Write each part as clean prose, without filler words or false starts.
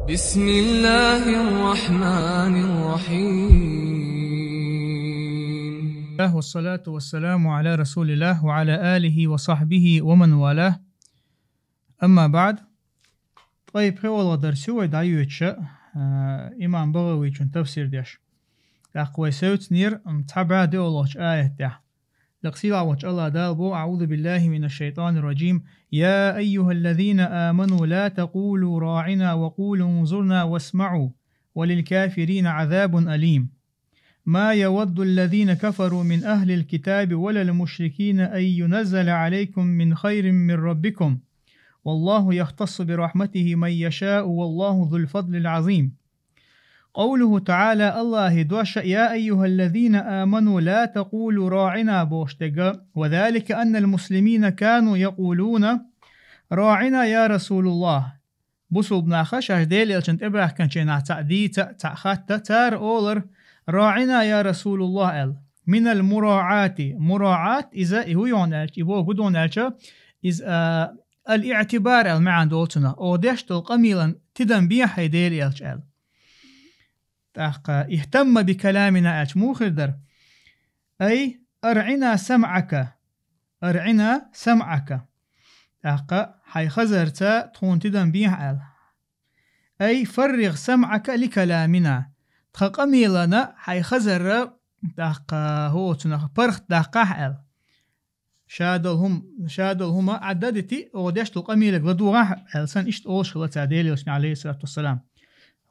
بسم الله الرحمن الرحيم. والصلاة والسلام على رسول الله وعلى آله وصحبه ومن والاه. أما بعد. طيب خيول درسوا دايوتش إمام بغوي جن تفسير ديش تقوي سوت نير متابعة دولوش آية ده لقصيلة وجه الله دالبو. أعوذ بالله من الشيطان الرجيم. يا أيها الذين آمنوا لا تقولوا راعنا وقولوا انظرنا واسمعوا وللكافرين عذاب أليم. ما يود الذين كفروا من أهل الكتاب ولا المشركين أن ينزل عليكم من خير من ربكم والله يختص برحمته من يشاء والله ذو الفضل العظيم. قوله تعالى الله دوش يا أيها الذين آمنوا لا تقولوا راعنا بوشتغ، وذلك أن المسلمين كانوا يقولون راعنا يا رسول الله. بسو بناخش أجديل يلشنت إبراح كان شينا تعدي تأخات تار أولر راعنا يا رسول الله من المراعاة. مراعاة إذا هو يونالش إبو قدونالش إذ الاعتبار المعان دولتنا أو ديشتل قميلا تدن بيا حيديل يلش اهتم بكلامنا مو أي أرعنا سمعك. أرعنا سمعك حي خزرتا تخون تدن بيه أي فرغ سمعك لكلامنا تخقميلنا حي خزر هو تنخ برخ دقاح شادلهم عددتي وديشتو قميلك لدوغاح سن اشت أول شغلتا ديلي عليه الصلاة والسلام.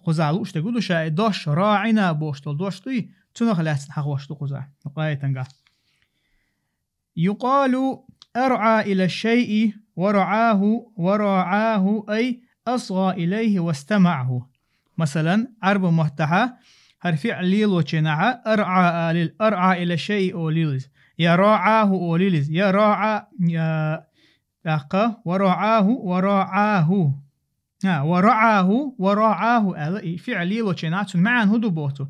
خزعلوش تقولوا شاء دوش راعنا بوشتل دوشتي تنخ لاتن حقوشتو خزع نقاية تنقع. يقال أرعى إلى الشيء ورعاه أي أصغى إليه واستمعه. مثلا عرب محتحة هرفع ليلو تشنعه أرعى إلى الشيء أوليلز يراعاه أوليلز يراعى ورعاه فعلي وشنات معا هدو بوتو.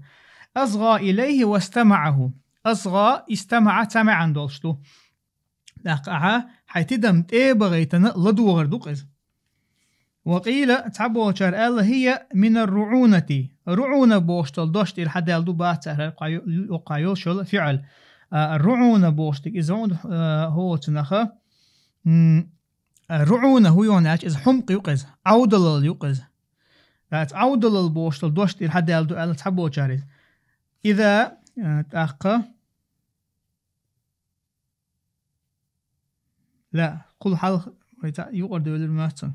أصغى إليه واستمعه. أصغى استمع سمعا دولشتو لقعها حيتدم تيبغيتنا لدو غردوقز. وقيل تعبو شرال هي من الرعونة. رعونة بوشتل دوشت الحد يلدو باتر وقايل شل فعل الرعونة بوشتك إذا هو تنخى رعونة هو يوناش إذا حمق يقز عودل يقز عودل البوشتل دوشت الحد يلدو ألا تعبو شاريز. إذا تأخى لا كل حال يقرد للماتن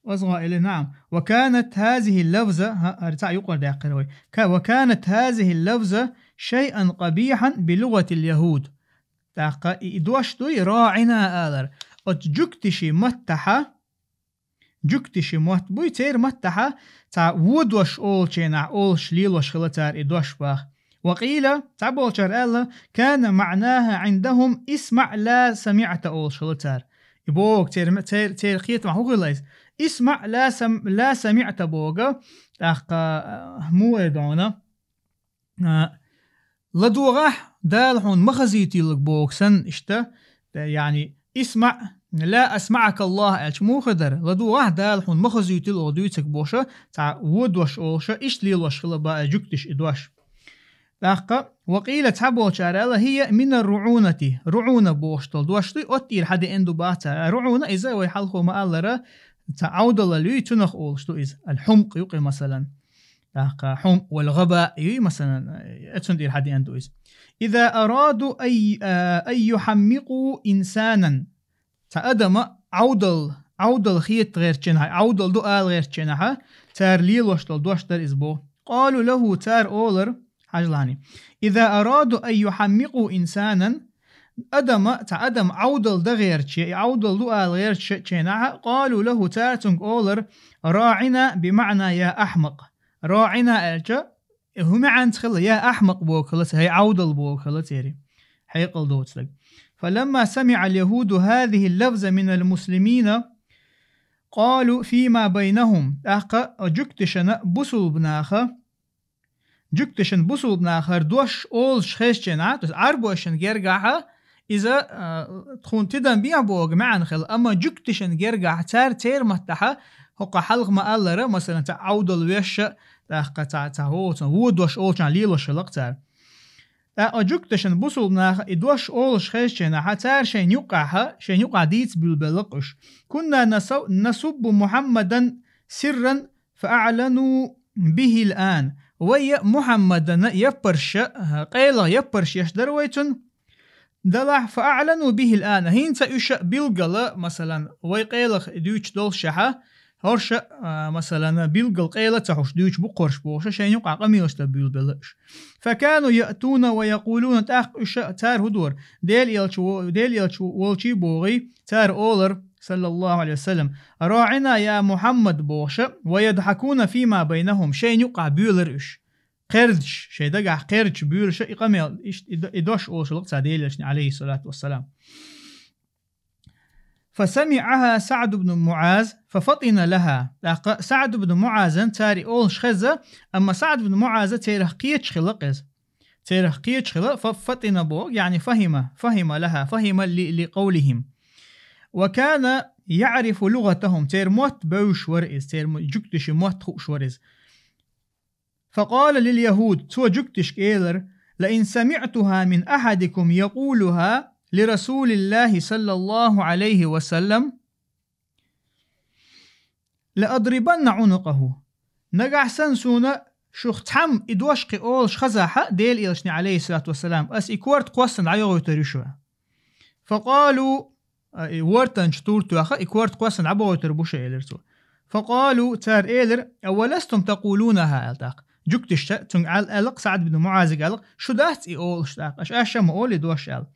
أصغى إليه. نعم. وكانت هذه اللفظة وكانت هذه اللفظة شيئا قبيحا بلغة اليهود. دوشتو راعنا آلر جكتشي متحة جكتشي بوي تير متحة تا ودوش أول شينا أول شليلوش خلتار إدوش باخ. وقيل تعبول شر كان معناها عندهم اسمع لا سمعت أول شلتار يبوك تير خيط ما هو غليز اسمع لا سمعت بوغا مو يدعونا لدوغاح دالحون مخزيتي لك بوكسن اشتا يعني اسمع لا أسمعك الله مو خدر لدوغاح دالحون مخزيتي لك دويتك بوشا تا ودوش أولشا إش ليلوش خلبا جكتش إدوش. وقيل تعبو شارالة هي من الرعونة. رعونة بوشتل دوشتي أطير حد اندو باتا رعونة إذا ويحلقو ما ألرا تعودل لي تنخ أولشتو إذا الحمق يقي مثلا حمق والغباء يقي مثلا أتندير حد اندو إذا أرادوا أن يحمقوا إنسانا تأدم عودل خيط غير جنها عودل دؤال غير جنها تار ليلوشتل دوشتر إزبو قالوا له تار أولر حجلاني. إذا أرادوا أن يحمقوا إنسانا أدم عودل دغير شيء عودل دؤال غير شيء قالوا له تارتنك أولر راعنا بمعنى يا أحمق. راعنا ألجا هم عن تخل يا أحمق بوكلت هي عودل بوكلت يري حيقل دوتلك. فلما سمع اليهود هذه اللفظة من المسلمين قالوا فيما بينهم جكتشن بسل بناخر دوش أول شخيشنا عربوشن جرجعها إذا تكون تدن بيع بوغ معن خل أما جكتشن جرجع تير متحة هقا حلق ما ألرا مثلا تعود الوش تاقا تعهو ودوش أولشان ليلوش لقتار أجوكتشن بوصل ناخ إدوش أولش خيشنا حتار شين يقع ديت بالبلقش كنا نسب محمدا سرا فأعلنوا به الآن وي محمدا يبرش قيلا يبرش يشدر ويتن دلع فأعلنوا به الآن هين سأيش بلغل مثلا وي قيلا دوش دول شحا هرش مثلا بلغل قيلا تحوش دوش بقرش بوش شين يقع قميوش بالبلقش فكانوا يأتون ويقولون تاق تار هدور ديل يلشو والشي بوغي تار أولر صلى الله عليه وسلم راعنا يا محمد بوشة ويضحكون فيما بينهم شيء يقع بيولرش قردش شيء دقع قردش بيولرش إقامة إدوش أوش لقصة ديلش عليه الصلاة والسلام فسمعها سعد بن معاذ ففطن لها سعد بن معاذ تاري أولش خزة أما سعد بن معاذ تيرخ قيتش خلقز تيرخ قيتش خلق ففطن بو يعني فهم لها فهم لقولهم وكان يعرف لغتهم تير موت بوش ورئز تير جكتش موت خوش ورئز فقال لليهود تو جكتش كيلر لئن سمعتها من أحدكم يقولها لرسول الله صلى الله عليه وسلم لأضربن عنقه نقع سنسونا شختحم إدوشقي أول شخزاحة ديل إلشني عليه الصلاة والسلام أس إكوارت قوسن عيوغو تريشوا فقالوا ورتن شتورتو أخا إكوارت قوسن عبوغو تربوشة إلرتو فقالوا تار إلر أولستم تقولونها ألتاق جكتش تنقل ألق سعد بن معاذ ألق شو دات إيول شتاق أشام أولي دوش ألق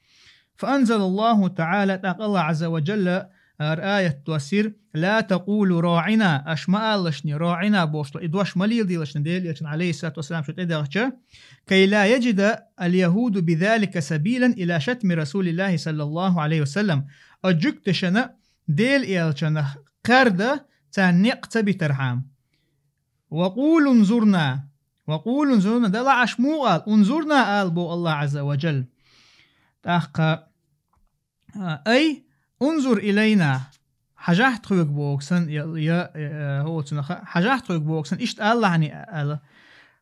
فأنزل الله تعالى الله عز وجل آية توسير لا تقولوا راعنا أشماء لشني راعنا بوشل إدواش مليل دي لشن ديل يتن عليه الصلاة والسلام شو تدرجه كي لا يجد اليهود بذلك سبيلا إلى شتم رسول الله صلى الله عليه وسلم أجكتشنا ديل إيالشنا قرد تنقت بترحام وقول انظرنا دل عشمو قال انظرنا قال بو الله عز وجل تحقى أي انظر إلينا حاجات خوك بوكسن هو تنخ حاجات خوك بوكسن إشت الله عني الله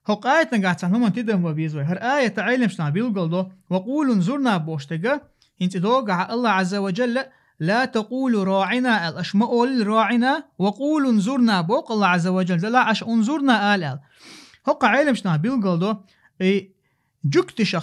هو قايت نقعد هم تدم وبيزوي هر آية تعلم شنا بيلقل دو وقول انظرنا بوشتجا انت دوقع الله عز وجل لا تقولوا راعنا الأشماء راعنا وقول انظرنا بوق الله عز وجل لا عش انظرنا آل هو قايل شنا بيلقل دو جكتش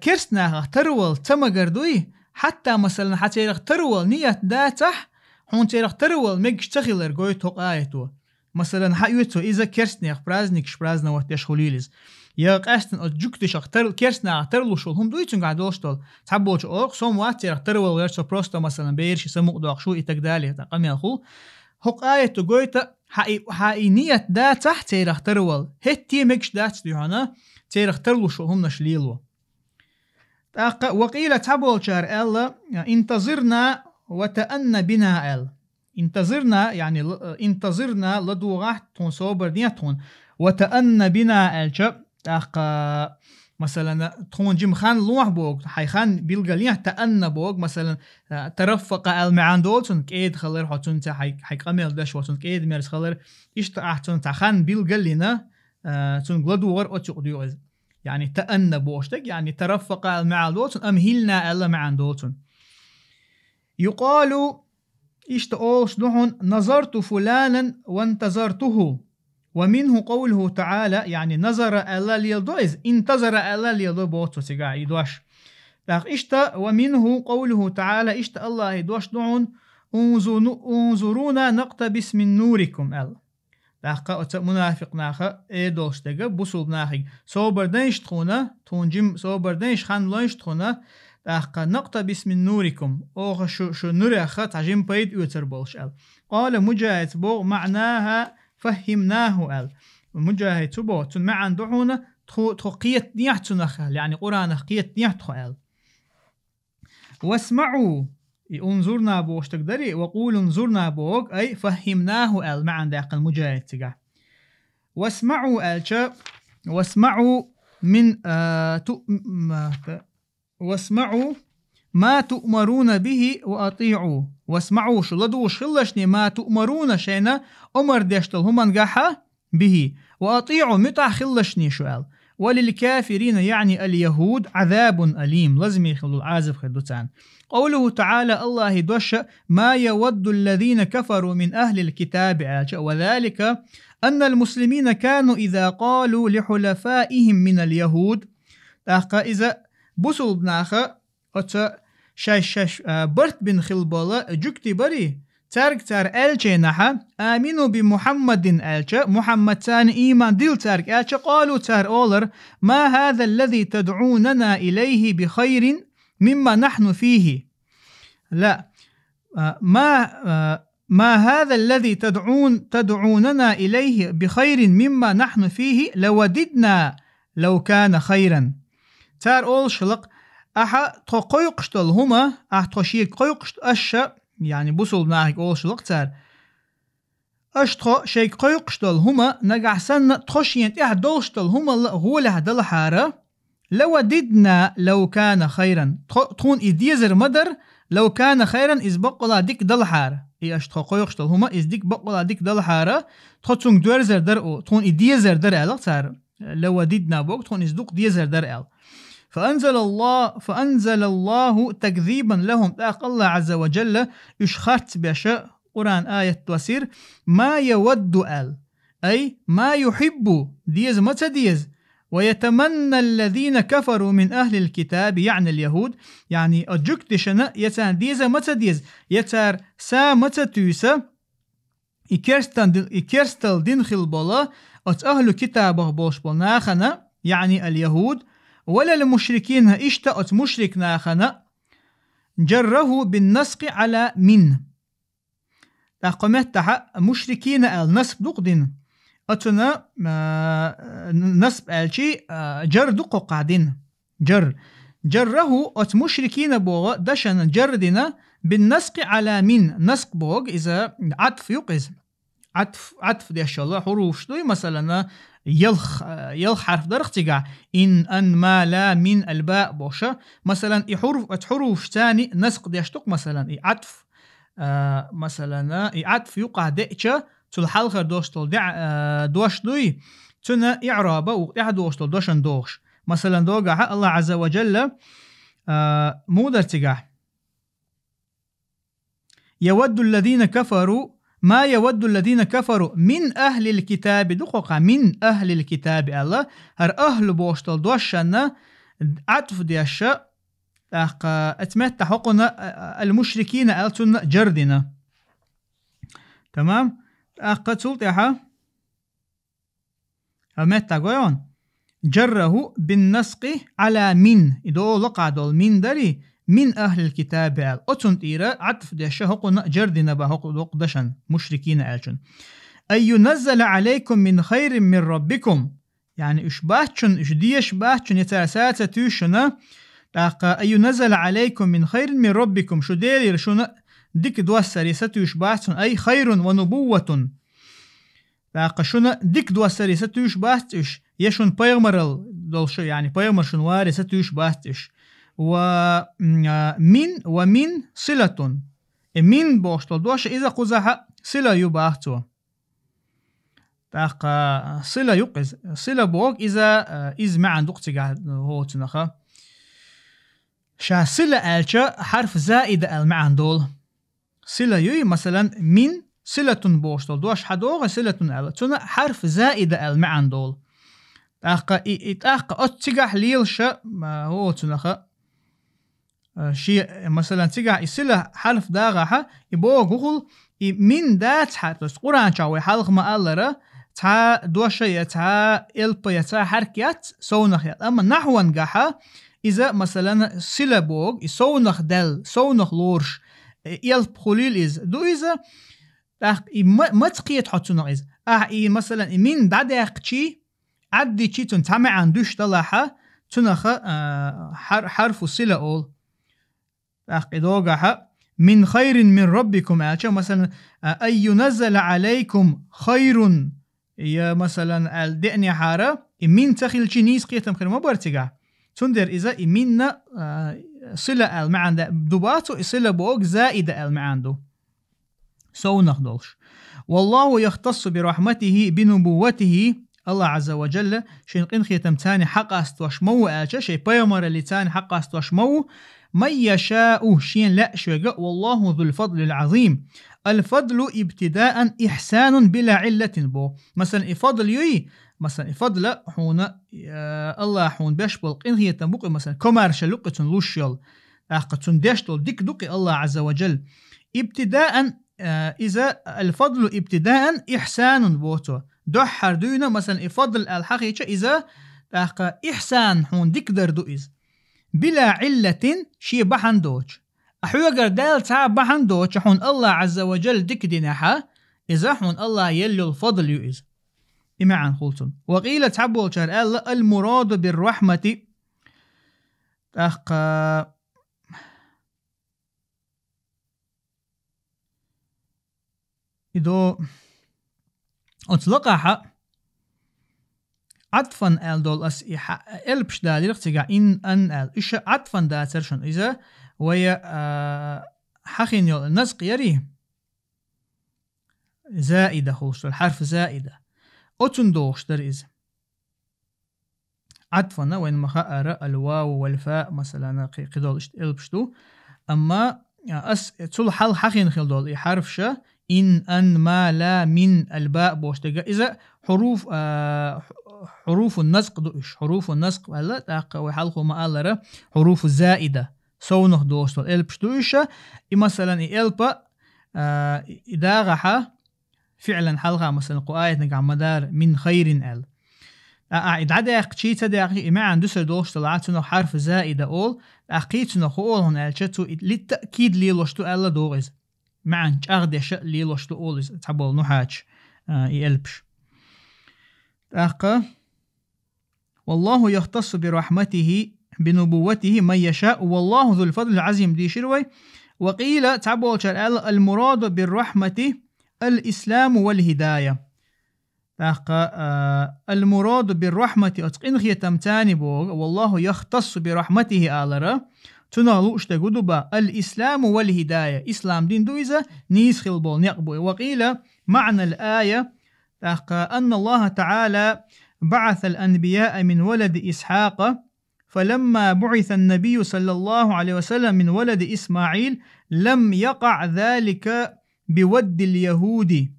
كرسنا ترول تمقردوي حتى مثلا حتى يخترول نية داتح هون تيخترول ميجش تخيلر قوي توق آيتو مثلا حيوتو إذا كرسنا برازنك شبرازنا واتيش خليلز يا قاستن جكتش كرسنا اخترلو شول هم دويتون قاعدوش تول تحبوش اوق سوم وات تيخترول ويرسو بروستا مثلا بيرش يسموق دوق شو إتقدالي تقامي الخو هوق آيتو قويتا حقي نية داتح تيخترول هتي ميجش داتش ديوهانا تيخترلو شو هم نشليلو وقيل تابول شار ألا انتظرنا وتأن بنا أل انتظرنا يعني انتظرنا لدوغاح تون صوبر نيتون وتأن بنا أل مثلا تون جيم خان لوح بوغ حي خان بيلغاليه تأن بوغ مثلا ترفق المعان دولتون كيد خلر حتون تا حي قميل داش وتون كيد ميرس خلر إشت أحتون تا خان بيلغالينا تون غلدوغر أتقديوز يعني تأن بوشتك يعني ترفق مع دوتون أمهلنا ألا مع دوتون يقال إشتأولش دهون نظرت فلانا وانتظرته ومنه قوله تعالى يعني نظر ألا ليلدوز انتظر ألا ليلدو بوتو سيقا يدوش ومنه قوله تعالى إشت الله يدوش دهون انظرونا نقتبس من نوركم ألا داقة منافق ناخا دوش دقا بوصول ناخي صوبر دنش تخونا تونجم صوبر دنش خان لونش تخونا داقة نقتبس من نوركم اوغ شو نوريخا تعجم بيد يوتر بولش ال قال مجاهد بو معناها فهمناه ال مجاهد بو تن معن دعونا تخقيت نيحتو نخا يعني قرآن قيت نيحتو ال واسمعوا انظرنا بوش تقدري وقول انظرنا بوك أي فهمناه أل معن داق المجاهد تقع واسمعوا ألشا واسمعوا من واسمعوا ما تؤمرون به وأطيعوا واسمعوا شلدوش خلشني ما تؤمرون شينا أمر ديشتل همان قاحة به وأطيعوا متع خلشني شوال وللكافرين يعني اليهود عذاب أليم لازم يخلوا العازف خدوتان. قوله تعالى الله دوش ما يود الذين كفروا من أهل الكتاب وذلك أن المسلمين كانوا إذا قالوا لحلفائهم من اليهود إذا بسل بناخا شاش برت بن خلبالة جكتي بري تارك تار ألشي نحا آمنوا بمحمد ألشي محمد تان إيمان ديل تارك ألشي قالوا تار أولر ما هذا الذي تدعوننا إليه بخير مما نحن فيه لا ما هذا الذي تدعوننا إليه بخير مما نحن فيه لوددنا لو كان خيرا. تار أول شلق أحا تقويقشتل هما تخشيك قويقشت أشا يعني بوصل ناهيك أول شلق تار أشتخو شيك قويقشتل هما نقع سنة تخشين دولشتل هما غولها دلحارة لوددنا لو كان خيرا تخون إديزر مدر لو كان خيرا إذ بقلا ديك دلحارة أشتخو قويقشتل هما إذ ديك بقلا ديك دلحارة تخون دوارزر درقو تخون إديزر درقو تار لوددنا بوك تخون إذ دوك ديزر درقو. فأنزل الله تكذيبا لهم تاق الله عز وجل يشخرت بشاء قرآن آية توسير ما يود أي ما يحب ديز متى ديز ويتمنى الذين كفروا من أهل الكتاب يعني اليهود يعني أجكتشنا يتان ديز متى ديز يتار سا متى تيسا إكرستل دين خلبالا أت أهل كتابه بوش بلناخنا يعني اليهود ولا المشركين اشتأت مشرك ناخنا جره بالنسق على من تقمت مشركين النسب دقدن أتنا نسب الشي جر دق قاعدين جره أت مشركين بوغ دشن جردنا بالنسق على من نسق بوغ إذا عطف يقز عطف دي الله حروف شدوي مثلا يلخ حرف درختقع إن ما لا من الباء بوشة مثلا حروف ثاني نسق ديشتق مثلا عطف مثلا عطف يقع دئشة تلحلخر دوشتل دوش دوي تنا إعرابة وقع دوشتل دوشن دوش مثلا دوقع الله عز وجل مودر تقع يود الذين كفروا ما يود الذين كفروا من أهل الكتاب دقوقا من أهل الكتاب الله هر أهل بوشتل دوشنا عطف ديشا أتمت حقنا المشركين ألتن جردنا تمام قتلت يحا أمت قويون جره بالنسق على من إدو لقعدول من دري من أهل الكتاب أتن إيرا عطف ديشا حقنا جردنا بحق دشن مشركين ألتن أي ينزل عليكم من خير من ربكم يعني إشباهتشن إشدي إشباهتشن يتاسات تيوشنا أي ينزل عليكم من خير من ربكم شو دير شو ديك دواس سريسة يشباهتشن أي خير ونبوة شو ديك دواس سريسة يشباهتش يشون بيغمرل دولشو يعني بيغمر شون وارسة يشباهتش ومن صلة من بوشتل دوش إذا قزح صلة يباهتو صلة يقز صلة بوغ إذا معا دقتك هو تنخا شا صلة ألشا حرف زائد المعن دول صلة يوي مثلا من صلة بوشتل دوش حدوغ صلة أل تنا حرف زائد المعن دول إتاقا أتجح ليلشا ما هو تنخا شيء مثلا تجح صلة حرف داغها يبوغ غل من دات حرف قرآن شاوي حلق ما ألرا تا دوشا يتا إلبا يتا حركيات سونخيات أما نحوان قاحا إذا مثلا سيلابوغ يسونخ دل سونخ لورش يلب خليل إز دو إذا ما تقيت حتسونخ إز مثلا من دادقشي عدي شي تنتمع عن دوش دلاحة تنخ حرف سيلا أول إدوغاها من خير من ربكم مثلا أي ينزل عليكم خير يا مثلا الدعني حارة من تخيل شي نيس قيتم خير ما برتقع تندر إذا إمنا صلة المعنى دوباتو صلة بوك زائدة المعنى سو نخدلش. والله يختص برحمته بنبوته الله عز وجل شين قنخي تمتاني حق استوشمو آجا شي بيمر اللي تاني حق استوشمو من يشاء شين لا شوغا والله ذو الفضل العظيم. الفضل ابتداء إحسان بلا علة بو مثلا فضل يي مثلا فضل حونا الله حون بيشبل قنخي تنبوق مثلا كومارشال لقتن لوشيل قتن ديشتل ديك دوقي الله عز وجل ابتداء إذا الفضل ابتداء إحسان بوتو دحر دوينا مثلا فضل الحقيقة إذا إحسان حون ديكدر دوئز بلا علة شي بحن دوش أحوغر دال تعب بحن دوش حون الله عز وجل ديك دينحا إذا حون الله يلو الفضل يؤز إمعان خلطن. وقيل تعبو المراد بالرحمة إذا أطلقها عطفا آل دول إلبش دالي رختقع إن أن آل إيش عطفا داترشن إذا ويا حقين يول النسق يريه زائدة خوش الحرف زائدة أتن دوش در إذا عطفا وين مخاء الواو والفاء مثلا قدول إلبش دو أما تول حال حقين خيل دول حرف شا إن أن ما لا من الباء بوشتجا إذا حروف النسق دوش حروف النسق ولا تاق وحلقوا ما ألرا حروف الزائدة سونه دوش البش دوشة مثلا البا إداغها فعلا حلقة مثلا قآية نقع مدار من خير ال إدعاء شيء تداعي ما عندوش دوش طلعت إنه حرف زائدة أول أقيت إنه خول هنا الشتو للتأكيد لي لوشتو ألا دوغز معن أغدى شيء لي لوشتو أولز تحبول نحاج يلبش والله يختص برحمته بنبوته من يشاء والله ذو الفضل العظيم دي شروي. وقيل تعبول المراد بالرحمة الإسلام والهداية المراد بالرحمة أتقن خي تمتاني بوغ والله يختص برحمته آلرا تنالو اشتغدوبا الإسلام والهداية إسلام دين دويزة نيس خلبول نقبو. وقيل معنى الآية أن الله تعالى بعث الأنبياء من ولد إسحاق فلما بعث النبي صلى الله عليه وسلم من ولد إسماعيل لم يقع ذلك بود اليهود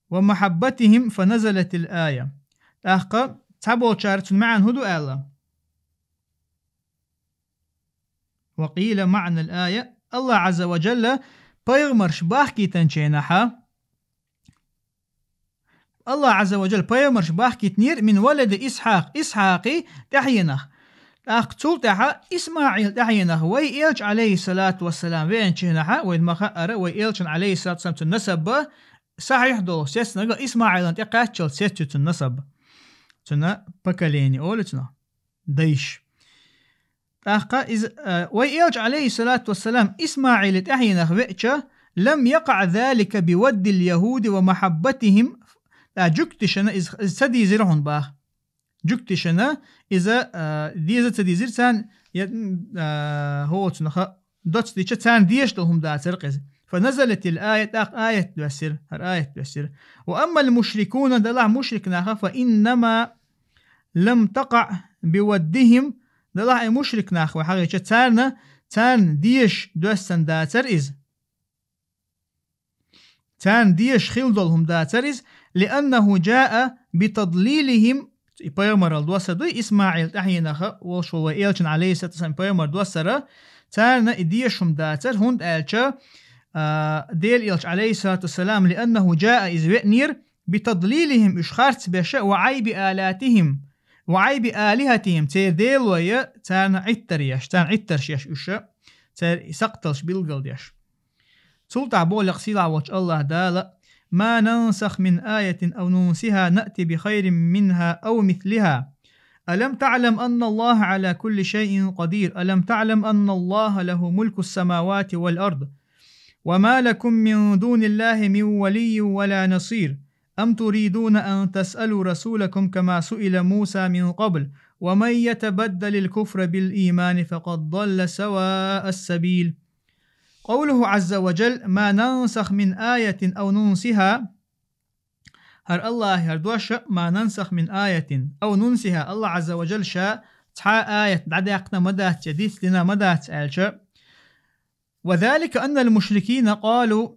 ومحبتهم فنزلت الآية. تابو شارت معن هدو آلا. وقيل معنى الآية الله عز وجل بيغمر شباح كي تنشينها الله عز وجل بيغمر شباح كي تنير من ولد إسحاقي تحينه أقتل تحا إسماعيل تحينه ويلش عليه الصلاة والسلام وين شينها وين مخأر ويلش عليه الصلاة والسلام تنسب صحيح دو سيسنا إسماعيل تقاتل سيتو تنسب تنا بكاليني أولتنا ديش ويلج عليه الصلاة والسلام إسماعيل تحينه وإيشا لم يقع ذلك بود اليهود ومحبتهم جكتشنا إذا سدي زرهن باه جكتشنا إذا ديزة سدي زرتان هو تنخ دوتش ديشة تان ديشتهم دا سرقز فنزلت الآية آية تؤثر آية تؤثر. وأما المشركون دلع مشركنا فإنما لم تقع بودهم دلع مشرك ناخو حقيقة تان ديش دوستن داتر إز تان ديش خلدلهم داتر إز لأنه جاء بتضليلهم بيامر الدوسر إسماعيل تحيناخ وشو إيلشن عليه الصلاة والسلام بيامر دوسر تان ديشهم داتر هند إلشا ديل إيلش عليه الصلاة والسلام لأنه جاء إز وإنير بتضليلهم إشخارت بشاء وعيب آلاتهم وعيب آلهتهم تير ديل ويا تان عتر ياش تان عتر ياش وشا تير سقطلش بالقلد ياش سلطع بول يقصيلع وش الله دالا ما ننسخ من آية أو ننسها نأتي بخير منها أو مثلها ألم تعلم أن الله على كل شيء قدير ألم تعلم أن الله له ملك السماوات والأرض وما لكم من دون الله من ولي ولا نصير أم تريدون أن تسألوا رسولكم كما سئل موسى من قبل ومن يتبدل الكفر بالإيمان فقد ضل سواء السبيل. قوله عز وجل ما ننسخ من آية أو ننسها، هر الله هردوش ما ننسخ من آية أو ننسها، الله عز وجل شاء تحا آية دعدقنا مدات جديث لنا مدات ألشا. وذلك أن المشركين قالوا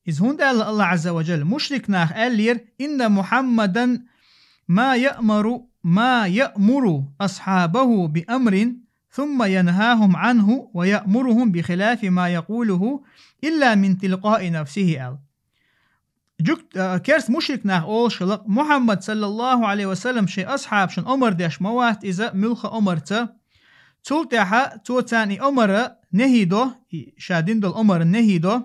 إذ هون قال الله عز وجل مشركنا ألير إن محمدا ما يأمر أصحابه بأمر ثم ينهاهم عنه ويأمرهم بخلاف ما يقوله إلا من تلقاء نفسه. كيرس مشركنا أول شلق محمد صلى الله عليه وسلم شيء أصحاب شن أمر ديش موات إذا ملخ أمرته تلتها توتاني أمر نهيدو شادين دول أمر نهيدو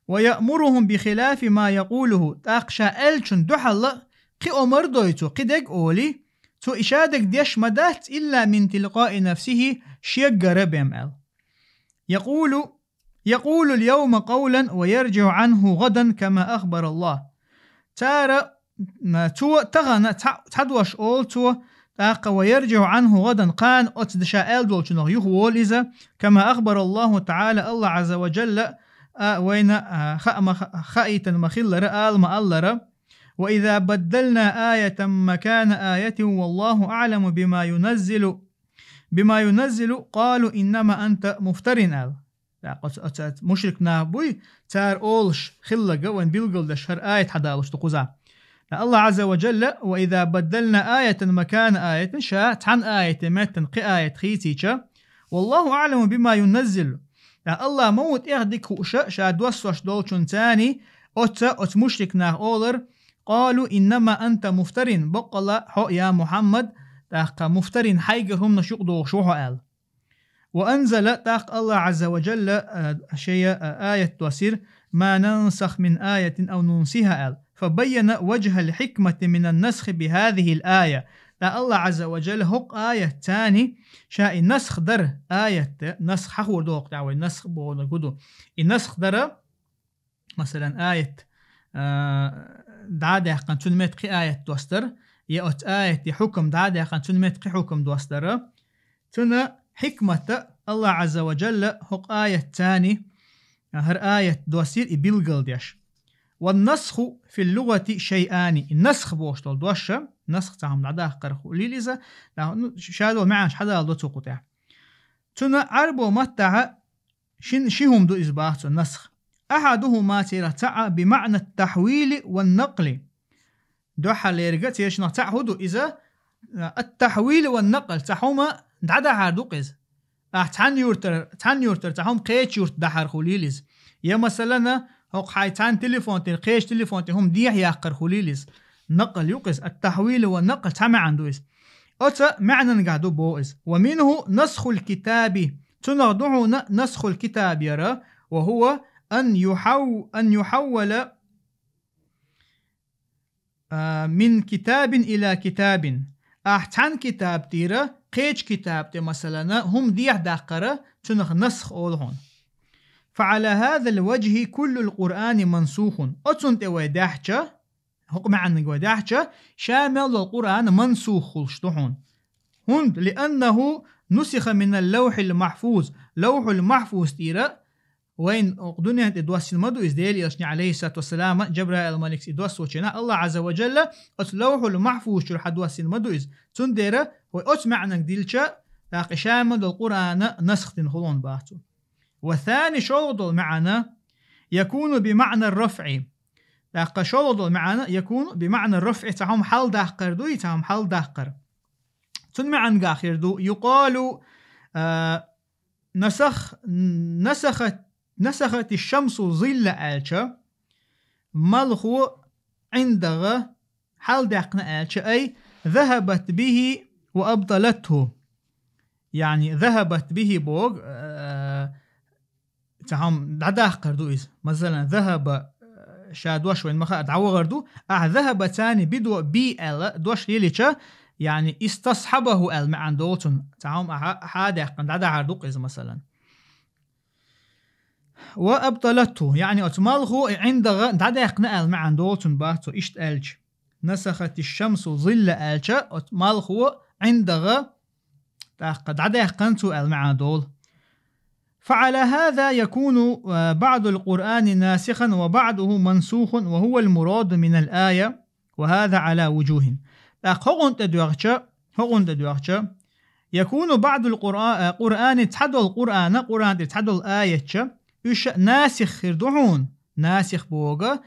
ويأمرهم بخلاف ما يقوله تاقشا ألشن دوحل قي أمر دويتو قدق أولي تو إشادك ديش مدات إلا من تلقاء نفسه شيق ربهم يقول اليوم قولا ويرجع عنه غدا كما أخبر الله. تارى تو تغنى تدوش أول تو تاق ويرجع عنه غدا قان أتدشا أل دول شنو يخول إذا كما أخبر الله تعالى الله عز وجل وين خائتا مخل رأى ما الله وإذا بدلنا آية مكان آية والله أعلم بما ينزل قالوا إنما أنت مفترن. مشركنا بوي تار أولش خلقة وين بيلقل دشهر آية حدالش تقوزا الله عز وجل وإذا بدلنا آية مكان آية شاء عن آية متن قي آية خيتيشا والله أعلم بما ينزل. الله موت إغدك وشا شاد وصوش دولشون تاني أت مشركنا أولر قالوا إنما أنت مفترن بقل حق يا محمد تاق مفترن حيقهم نشوق دو شوحو آل. وأنزل تاق الله عز وجل شيء آية توسير ما ننسخ من آية أو ننسيها آل، فبين وجه الحكمة من النسخ بهذه الآية. الله عز وجل هق آية تاني شاء النسخ در آية نسخ حقور دوق دعوة النسخ بونا قدو النسخ در مثلا آية دعادة حقا تنميت قي آية دوستر يأت آية حكم دعادة حقا تنميت قي حكم دوستر تنا حكمة الله عز وجل هق آية تاني هر آية دوسير إبيلغل ديش. والنسخ في اللغة شيئان، النسخ بوشتول دوشة نسخ تاهم دعادة قرخو ليليزا شادو معاش حدا دوتو قطع تنا عربو متع شهم دو إزباحتو النسخ أحدهما تيرتع بمعنى التحويل والنقل دوحة ليرغت يشنا تعهدو إذا التحويل والنقل تحوما دعدا عردوقز تان يورتر تحوم قيش يورت دحر خليلز يا مثلا هوق حيتان تليفون قيش تليفون هم ديح ياقر خليلز نقل يقز التحويل والنقل تما عندوز أتا معنى نقعدو بوئز. ومنه نسخ الكتاب تنغدعو نسخ الكتاب يرى وهو أن يحول من كتاب إلى كتاب أحتان كتاب تيرا قيج كتاب تي مثلا هم ديح داقرة تنغ نسخ أولهون. فعلى هذا الوجه كل القرآن منسوخ أتنت ويداحجة حكم عن ويداحجة شامل القرآن منسوخ الشتحون هون لأنه نسخ من اللوح المحفوظ. لوح المحفوظ تيرا وين أقدنيا إدواس المدو إزديل يشني عليه الصلاة والسلام جبرائيل الملك إدواس وشنا الله عز وجل اللوح المحفوظ شرح إدواس المدو إز تنديرا وأسمعنا ديلشا تاقي شامل القرآن نسخ تنخلون باهتو. والثاني شرط المعنى يكون بمعنى الرفع. تاقي شرط المعنى يكون بمعنى الرفع تهم حل داقر دوي تهم حل داقر تنمعن قاخر دو يقال نسخت الشمس ظل آلشا ملخو عندها حال دقنا آلشا أي ذهبت به وأبطلته يعني ذهبت به بوغ تهم دعدا قردو إز مثلا ذهب شادوش وين مخا دعوة غردو ذهب تاني بدو بي أل دوش ليليشا يعني استصحبه أل معن دولتون تهم حادق دعدا عردوق إز مثلا وأبطلته يعني أتمالخو عندها دعدا يقنأل معن دولتون باهتو إشت ألج نسخت الشمس ظل آلشا مالخو عندغا قد عده قنتو المعادول. فعلى هذا يكون بعض القرآن ناسخا وبعضه منسوخ وهو المراد من الآية، وهذا على وجوه. هقون تدوغشا يكون بعض القرآن تحدو القرآن تحدو الآية يش ناسخ خردعون ناسخ بوغا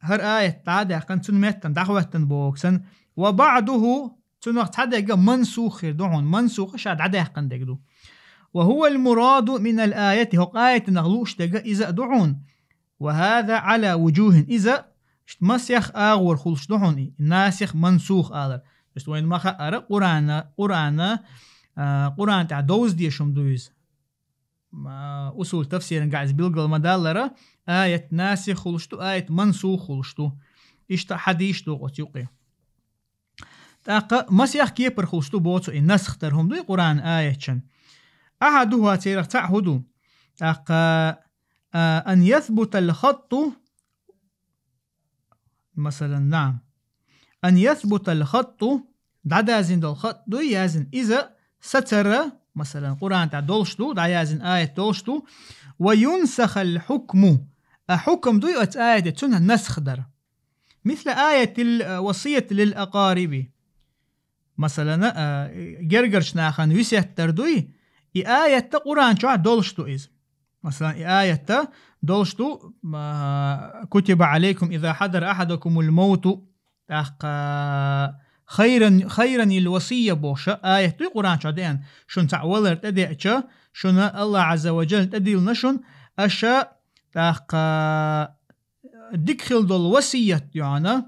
هر آية تعدى قنتن متن دعوتن بوغسن، وبعضه تنوغ تعدى منسوخ خردعون منسوخ شاد عدى قندقدو، وهو المراد من الآية هو آية نغلوش تجا إذا دعون، وهذا على وجوه إذا مسيخ آغور خلش دعون ناسخ منسوخ آلر بس وين ما خأر قرآن تاع دوز دي شم دوز أصول تفسير قاعد بيلقى المدالرة آية ناسخ خلشتو آية منسوخ خلشتو إشتا حديش دو قتيوقي تاق مسيخ كيبر خلشتو بوتو النسخ ترهم دوي قرآن آية شن أحدها تيرخ تعهدو تاق أن يثبت الخط مثلا نعم أن يثبت الخط دعازن دو الخط دو يازن إذا ستر مثلا قرآن تاع دولشتو دعازن آية دولشتو وينسخ الحكم حكم دو آية تنها نسخ در مثل آية الوصية للأقارب مثلا جرجرش ناخن ويسيتر دوي آية قرآن شو دولشتو إذ مثلا آية دولشتو كتب عليكم إذا حضر أحدكم الموت خيرا الوصية بوشة آية توي قرآن شادين شن تعولر تدعشة شن الله عز وجل تديل نشن أشا دكخل دول وصية يعني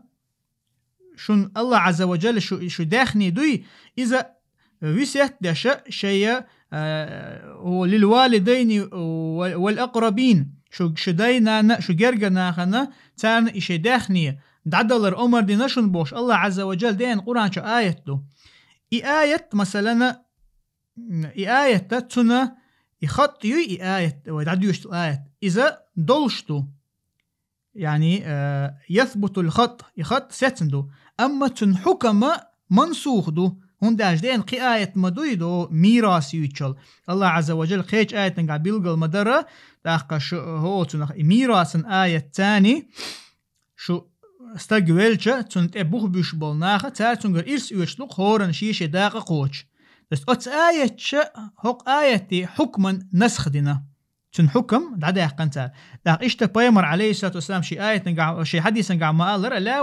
شن الله عز وجل شو داخني دوي إذا وسيت دشة شيء للوالدين والأقربين شو داينا شو جرجنا خنا تان إيش داخني دعدلر عمر دي نشن بوش الله عز وجل دين قرآن شو آيته آية مثلا آية تتنا يخط آية ودعديوش آية إذا دولشتو يعني يثبت الخط يخط ستندو أما تنحكم منسوخ دو هون داش دين قي آية مدويدو ميراس يوتشل الله عز وجل خيج آية نقع بيلغل مدرة تاقا شو هو تنخ ميراس آية تاني شو استقبلشة تنت بوخ بيش بالناخة تار تنقر إرس يوشلوق هورن شيشة داقا قوش بس أتس آية هوق آية حكما نسخ دينا تنحكم دعدا يحقن تار داق إشتا بيمر عليه الصلاة والسلام شي آية نقع شي حديث نقع ما قال لا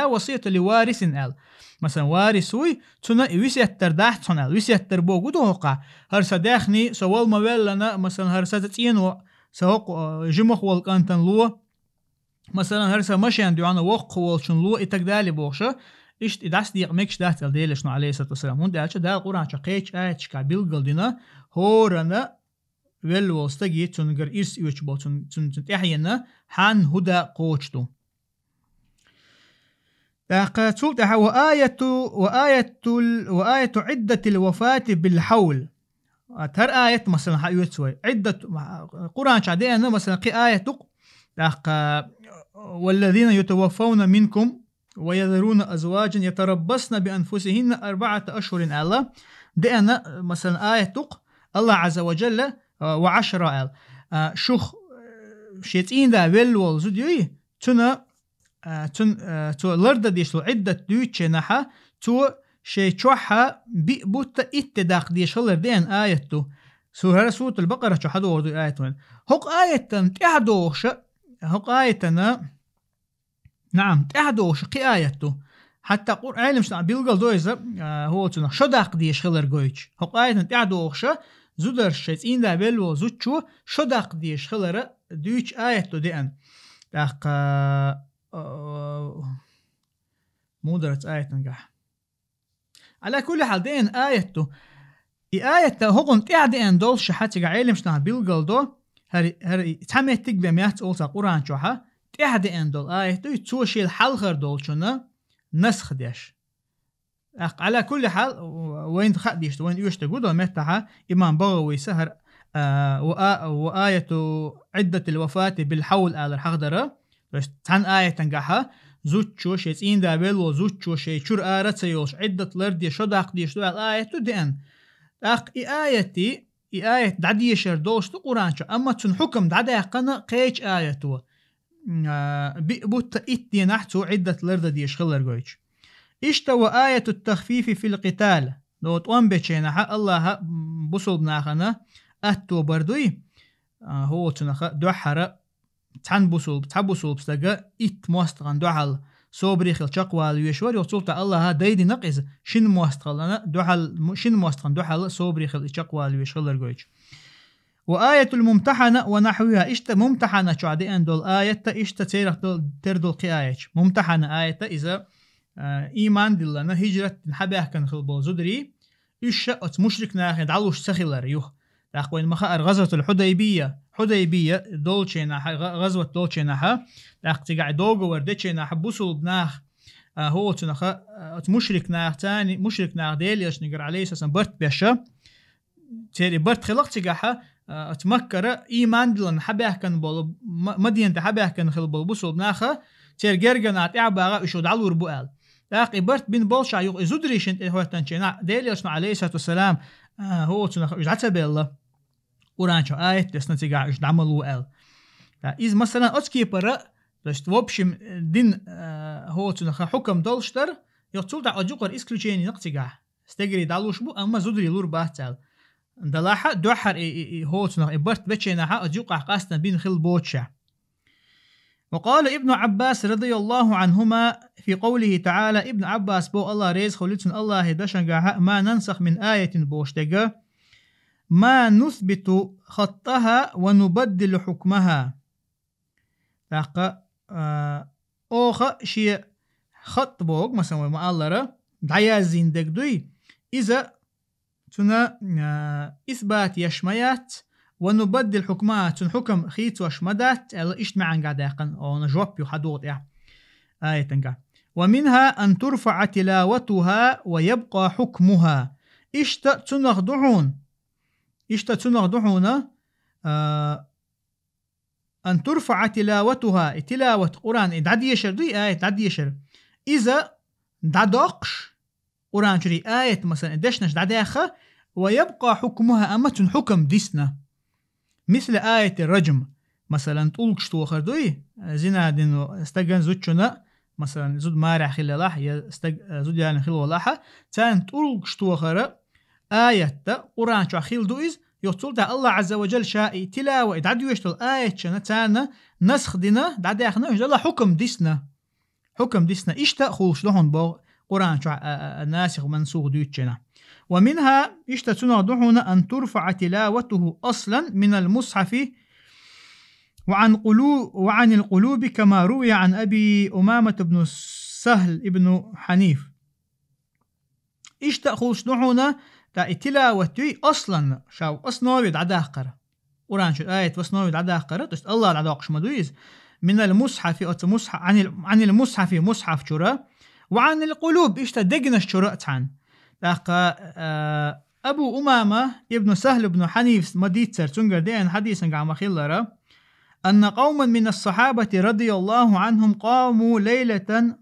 وصية لوارث قال مثلا وارثوي تنا ويسيت ترداح تنا ويسيت تربو قدو هقع هرسا داخني سوال ما لنا مثلا هرسا تتين سوق جمخ والقانتن لو مثلا هرسا مشيان ديوانا وق والشن لو اتقدالي بوخشة إشت إداس ديق ميكش داهت الديلشنو عليه الصلاة والسلام هون دالشة دال قرآن شقيش آيات شكا بيلقل دينا هورنا والوستقي تنقر إرس إيوش بو تنتحينا حان هدا قوشتو وآية عدة الوفاة بالحول تر آية مثلا حيوت سوي عدة قرآن شعدينا مثلا قي آية والذين يتوفون منكم ويذرون أزواجا يتربصن بأنفسهن 4 أشهر الله دينا مثلا آية الله عز وجل و10 شخ شيتين دا ويل زديوي تنا تو لرد ديشلو عدة دوتش نحا تو شي تشوحا بيبوت اتداق ديشلر دين آياتو سورة البقرة تشوحدو وردو آياتو هوق آياتن تحدوش هوق آياتنا نعم تحدوش قي آياتو حتى علم شنا بيلقل دويزا هو تنا شداق ديشلر قويتش هوق آياتن تحدوش زودر شيتين دا بيلو زوتشو شداق ديشلر دوتش آياتو دين مودرت آية نجح على كل حال دين آيته آية هقون تعدين دول شحاتي علم شنا بيلقل دو هر تحميت تقبل ميات أولتا قرآن شوحا تعدين دول آيته يتوشي الحلخر دول شنا نسخ ديش على كل حال وين تخديش وين يوشت قدو متها إمام بغوي سهر وآية عدة الوفاة بالحول آل الحقدرة بس تان آية تنجحها زوتشو شيتين دابلو زوتشو شيشور آرتسيوش عدة لردي شداق ديش دو الآية دين آية دعدي شردوش تو قرآن شو أما تن حكم دعدي قنا قيش آية تو بيبوت إتي نحتو عدة لرد ديش خلر قويش اشتوى آية التخفيف في القتال لو توان بيشينا الله بصل بناخنا أتو بردوي هو تنخ دوحرة تحن بصل بستقى إت موستغن دوحل صوبريخل شقوال ويشور يوصلت الله دايدي نقز شن موستغلنا دوحل شن موستغن دوحل صوبريخل شقوال ويشغل رجوج وآية الممتحنة ونحوها اشت ممتحنة شو عدي أن دول آية اشت تيرخ تردل قيايش ممتحنة آية إذا إيمان دلنا هجرة نحبه كان خلبو زدري إيش مشرك ناخد دعلوش سخيلر يوه لأخوين مخاء غزوة الحديبية دولشينا غزوة دولشينا لأخت قاعد دوغو وردشينا بوصل بناخ هو تنخ مشرك ناخ تاني مشرك ناخ ديل يش نقر عليه أساسا برت بيشا تيري برت خلقت قاحة تمكر إيمان دلنا حبه كان بول مدينة حبه كان خلبو بوصل بناخه تير جرجنا تعبا إيشو دعلو ربوال لأخي برت بين بولشا يوغ إزودريشن هو تنشينا ديل يش عليه الصلاة والسلام هو تنخ إجعت بالله قرآن شو آية تسنتي قاعد يعملوا آل إذا مثلا أتكي برا بس توبشم دين هو تنخ حكم دولشتر يقول تاع أجوكر إسكلوشيني نقطي قاعد استجري دالوش بو أما زودري لور باتال دلاحة دوحر هو تنخ إبرت بتشينها أجوكر قاستنا بين خل بوتشا وقال ابن عباس رضي الله عنهما في قوله تعالى ابن عباس بو الله ريز خلتن الله هدشن قاها ما ننسخ من آية بوشتقا ما نثبت خطها ونبدل حكمها تاقا اوخا شيء خط بوغ مثلا ما الله را دعيازين دقدوي إذا تنا إثبات يشميات ونبدل حكمها تن حكم خيت وشمدات اجتماعا قاعد يقن او نجوب يحدوط آية تنقع ومنها أن ترفع تلاوتها ويبقى حكمها تنغضحون أن ترفع تلاوتها تلاوة قرآن إدعد يشر دي آية إدعد يشر إذا دعدقش قرآن شري آية مثلا إدشنش دعداخة ويبقى حكمها أما حكم ديسنا مثل آية الرجم مثلا تقولكش توخر دوي زنا دينو استقن زوجنا مثلا زود مارع خلالاح زود يعني خلولاحة تان تقولكش توخر آية قرآن شو خيل دويز يقول تا الله عز وجل شائي تلاوة دعدو يشتل آية شنا تانا نسخ دينا دعدي أخنا الله حكم ديسنا إشتا خوش لهم بو قرآن شو ناسخ ومنسوخ دويتشنا ومنها إشتا تنغضحنا أن ترفع تلاوته أصلا من المصحف وعن القلوب كما روي عن أبي أمامة بن سهل ابن حنيف إشتا خوش لحنا تا تلاوتي أصلا شاو أصنوي دعداه قرأ قرآن شو آية وصنوي دعداه قرأ تست الله دعداقش مدويز من المصحف أو مصحف عن المصحف مصحف شرا وعن القلوب إشتا دقنش شرا تان أبو أمامة ابن سهل بن حنيف مديتسر تنقر دين حديثا قام خلرا أن قوما من الصحابة رضي الله عنهم قاموا ليلة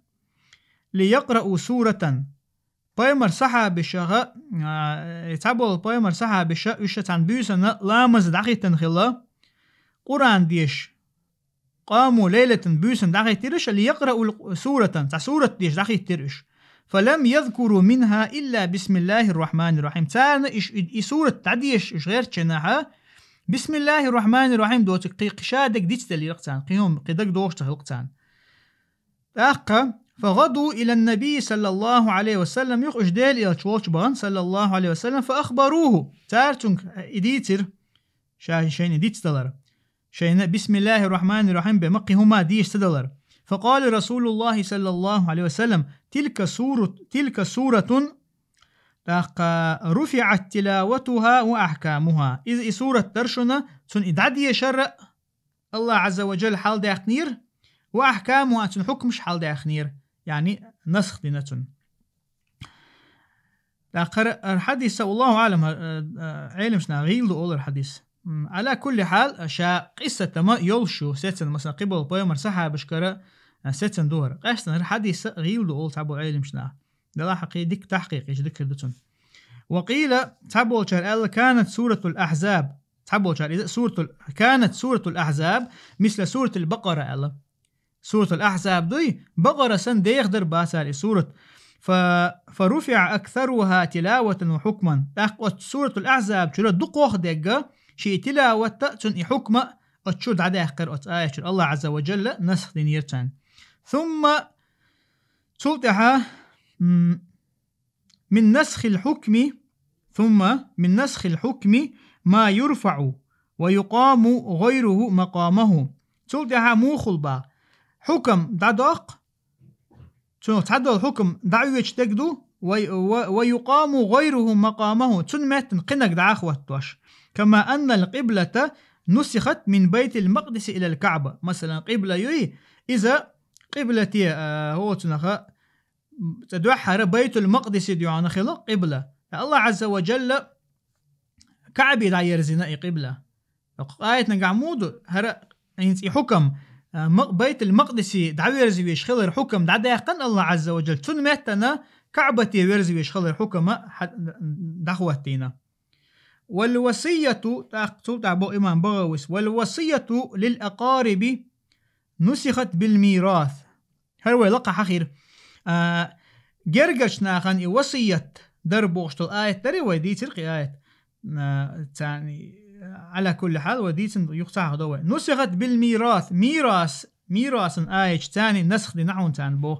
ليقرأوا سورة بايمر صحابي شغا يتعبوا بايمر صحابي شغا يشتعن بيوسنا لامز دقيقة خلا قرآن ديش قاموا ليلة بيوسن دقيقة ترش ليقرأوا سورة تع سورة ديش دقيقة ترش فلم يذكروا منها إلا بسم الله الرحمن الرحيم تانا سورة تعديش غير تشناها بسم الله الرحمن الرحيم دوتك قشادك ديتس اللي لقتان قيهم قدك دوش تخلقتان فغدوا إلى النبي صلى الله عليه وسلم يخرج ديل إلى تشوشبان صلى الله عليه وسلم فأخبروه تارتنك إديتر شين إديتر شين بسم الله الرحمن الرحيم بمقي هما ديش تدلر فقال رسول الله صلى الله عليه وسلم تلك سورة رفعت تلاوتها وأحكامها إذ سورة ترشنا سن إدعدي شرع الله عز وجل حال داخنير وأحكامها سن حكمش حال داخنير يعني نسخ دينتون الحديث والله أعلم علم شنا غيل أول الحديث على كل حال شا قصة ما يلشو سيتسن مثلا قبل بايمر صحة بشكرة ستن دور قاستن حديث غيل دول تعبو علم شنا ده حقيقي ديك تحقيق إيش ذكر دتون. وقيل تعبو شر كانت سورة الأحزاب تعبو شر إذا كانت سورة الأحزاب مثل سورة البقرة الله سورة الأحزاب دي بقرة سن دي يقدر باسال سورة فرفع أكثرها تلاوة وحكما تاقوت سورة الأحزاب شرا دقوخ دقا شي تلاوة تأتن حكمة أتشود عدا قرأت آية الله عز وجل نسخ دينيرتان ثم تلتها من نسخ الحكم ما يرفع ويقام غيره مقامه تلتها موخلبا حكم دادق تعدل الحكم دعويش تجدو ويقام غيره مقامه تنمت قنق دعاخوتوش كما أن القبلة نسخت من بيت المقدس إلى الكعبة مثلا قبلة يوي إذا قبلتي هو تنخ تدوحر بيت المقدس ديوان خلا قبلة الله عز وجل كعبي دا يرزنا قبلة آية نقعمود هر ينسي حكم بيت المقدس دعوي يرزويش خلر حكم دعدا يقن الله عز وجل تنمتنا كعبتي يرزويش خلر حكم دعوتينا. والوصية تعبو إمام بغويس والوصية للأقارب نسخت بالميراث هرو لقى حخير جرجش ناخن وصية دربوشت الآية تري ودي ترقي آية تاني على كل حال ودي يقطع هذا نسخت بالميراث ميراث آية تاني نسخ دي نحو تان بو.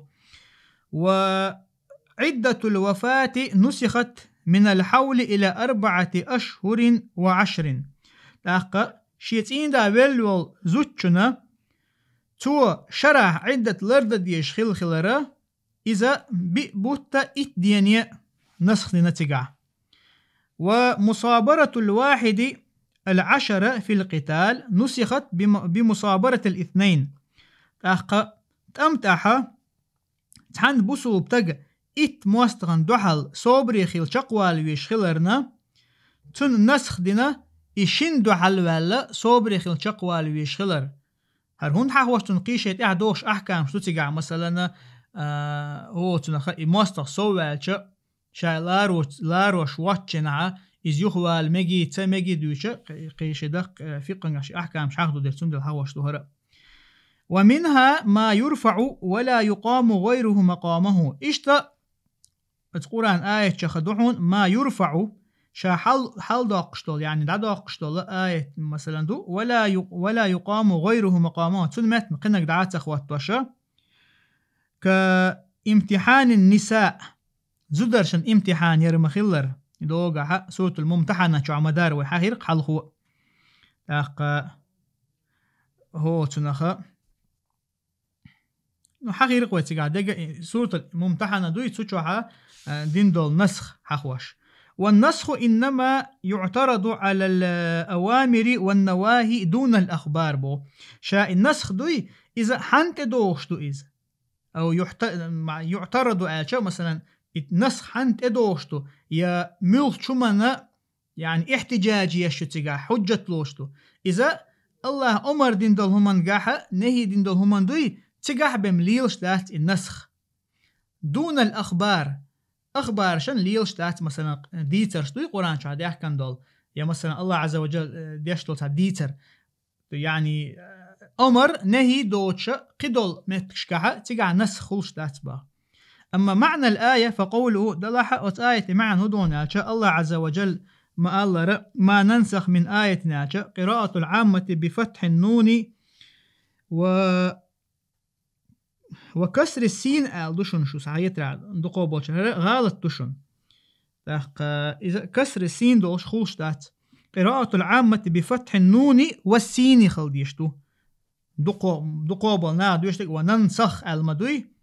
وعدة الوفاة نسخت من الحول إلى 4 أشهر و10 تاقا شيتين دا بلول زوتشنا تو شرح عدة لرد ديش خلرا إذا بيبوتا إتدينيا نسخ نتيجة. ومصابرة الواحد 10 في القتال نسخت بمصابرة 2 تاقا تمتاحا تحن بوسو بتق إت موستغن دوحل صوبري خيل شقوال ويش خلرنا تن نسخ دينا إشين دوحل ولا صوبري خيل شقوال ويش خلر هر هون حاوش تنقيشت دوش أحكام شو تيجع مثلا هو تنخ موستغ صوال شاي لاروش واتشنع إز يخوال مجي تمجي دوشة قيش دق في قناش أحكام شاخدو درتون دل حاوش تهرب. ومنها ما يرفع ولا يقام غيره مقامه إشتا القرآن آية شخدوحون ما يرفع شا حل داقشتول يعني دا داقشتول آية مثلا دو ولا يقام غيره مقامه تنمت قنك دعات أخوات باشا كامتحان النساء زدرشن امتحان يرمخلر دوغا سورة الممتحنة شو عمدار وحاهرق حلقو هو تنخا حقيقة وتيجا دقة سورة الممتحنة دوي تشوها دين دول نسخ حخوش. والنسخ إنما يعترض على الأوامر والنواهي دون الأخبار بو شاء النسخ دوي إذا حنت دوش دو إذا أو يعترض على شو مثلا النسخ حنت دوش دو يا ملك شمنا يعني احتجاجي يشو تيجا حجة لوش دو إذا الله أمر دين دول همان جاحة نهي دين دول همان دوي تيجح بمليلش دات النسخ دون الأخبار أخبار شن ليلش دات مثلا ديتر شتوي قرآن شو هدي أحكام دول يا مثلا الله عز وجل ديشتو تا ديتر يعني أمر نهي دوتش قدول متشكحة تيجع نسخ خلش دات با. أما معنى الآية فقوله دلحة آية معنى هدون الله عز وجل ما ننسخ من آية ناجة قراءة العامة بفتح النون وكسر السين دوشن شو صحيت دقو بوش غلط دوشن إذا كسر السين دوش خوش دات قراءة العامة بفتح النون والسين خلديشتو دقو بلنا دوشتك وننسخ المدوي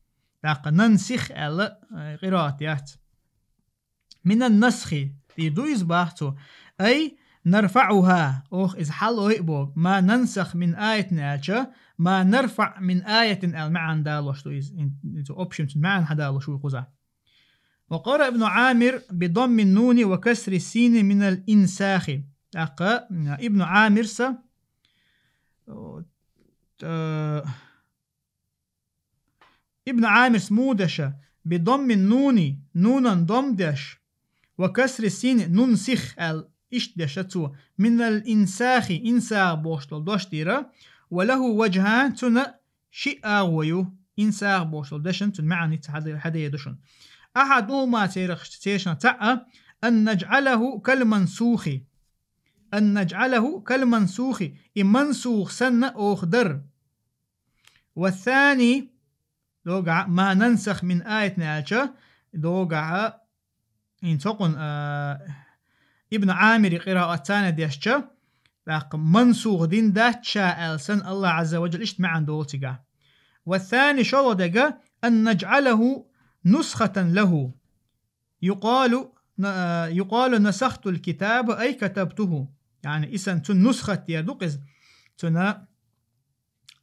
ننسخ القراءات من النسخ دويز باحتو أي نرفعها إذا حلو يقبو ما ننسخ من آية ناجة ما نرفع من آية المعنى دالوش تو options المعنى حدالوش وقزع. وقرأ ابن عامر بضم النون وكسر السين من الإنساخ ابن عامر ابن عامر سمودش بضم النون نونا ضمدش وكسر السين ننسخ الاشدشتو من الإنساخ إنساخ بوشتل دوشتيرا وله وجهان تنا شيء ويو إنساخ بوشتل دشن تن معني حدا يدشن أحدهما تيرشن تاء أن نجعله كالمنسوخ أن نجعله كالمنسوخ منسوخ سنة أخدر والثاني دوقع ما ننسخ من آية نالشة دوقع إن تقن ابن عامر قراءة تانية ديشة منسوخ دين داتشا ألسن الله عز وجل إشت معن دولتقع والثاني شو دقا أن نجعله نسخة له يقال نسخت الكتاب أي كتبته يعني إسن تن نسخة يردقز تنا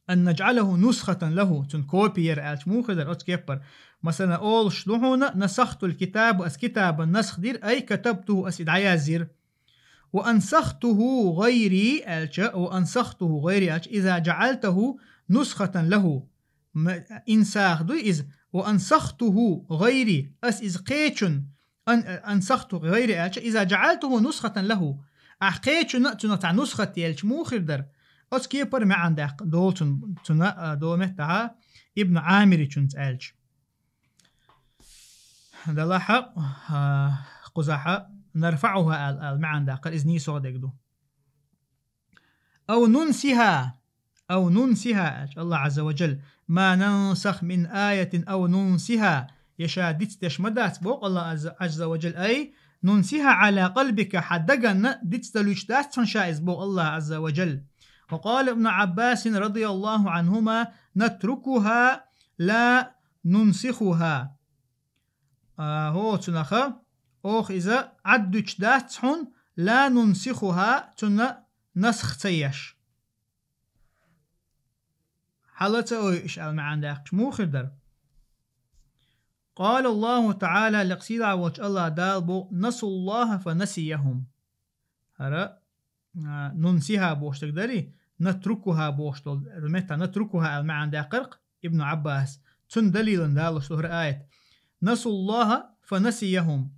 أن نجعله نسخة له تن كوبير ألش مو خدر أتكبر مثلا أول شلوحونا نسخت الكتاب أس كتاب النسخ دير أي كتبته أس إدعايا زير وأنسخته غيري ألش وأنسخته غيري ألش إذا جعلته نسخة له إنساخ دو إذ وأنسخته غيري أس إذ قيتشن أنسخته غيري ألش إذا جعلته نسخة له أحقيتشن تنتع نسخة يلش مو خدر أتكبر ما عندك دول تنا دومتها ابن عامر تنت ألش دلحق قزحة نرفعها المعنى قال إذني صادق دو أو ننسها الله عز وجل ما ننسخ من آية أو ننسها يشادت تشمدات بوق الله عز وجل أي ننسها على قلبك حدقنا دتستلوشتات تنشائز بوق الله عز وجل وقال ابن عباس رضي الله عنهما نتركها لا ننسخها هو تنخا أوخ إذا عدوش داتحن لا ننسخها تنا نسخ تيش حالته إيش المعنى داقش مو خدر قال الله تعالى لقصيد عوج الله دالبو نسوا الله فنسيهم هرا ننسيها بوشتك داري نتركها بوشتل رميتا نتركها المعنى داقرق ابن عباس تن دليل دالو شهر آية نسوا الله فنسيهم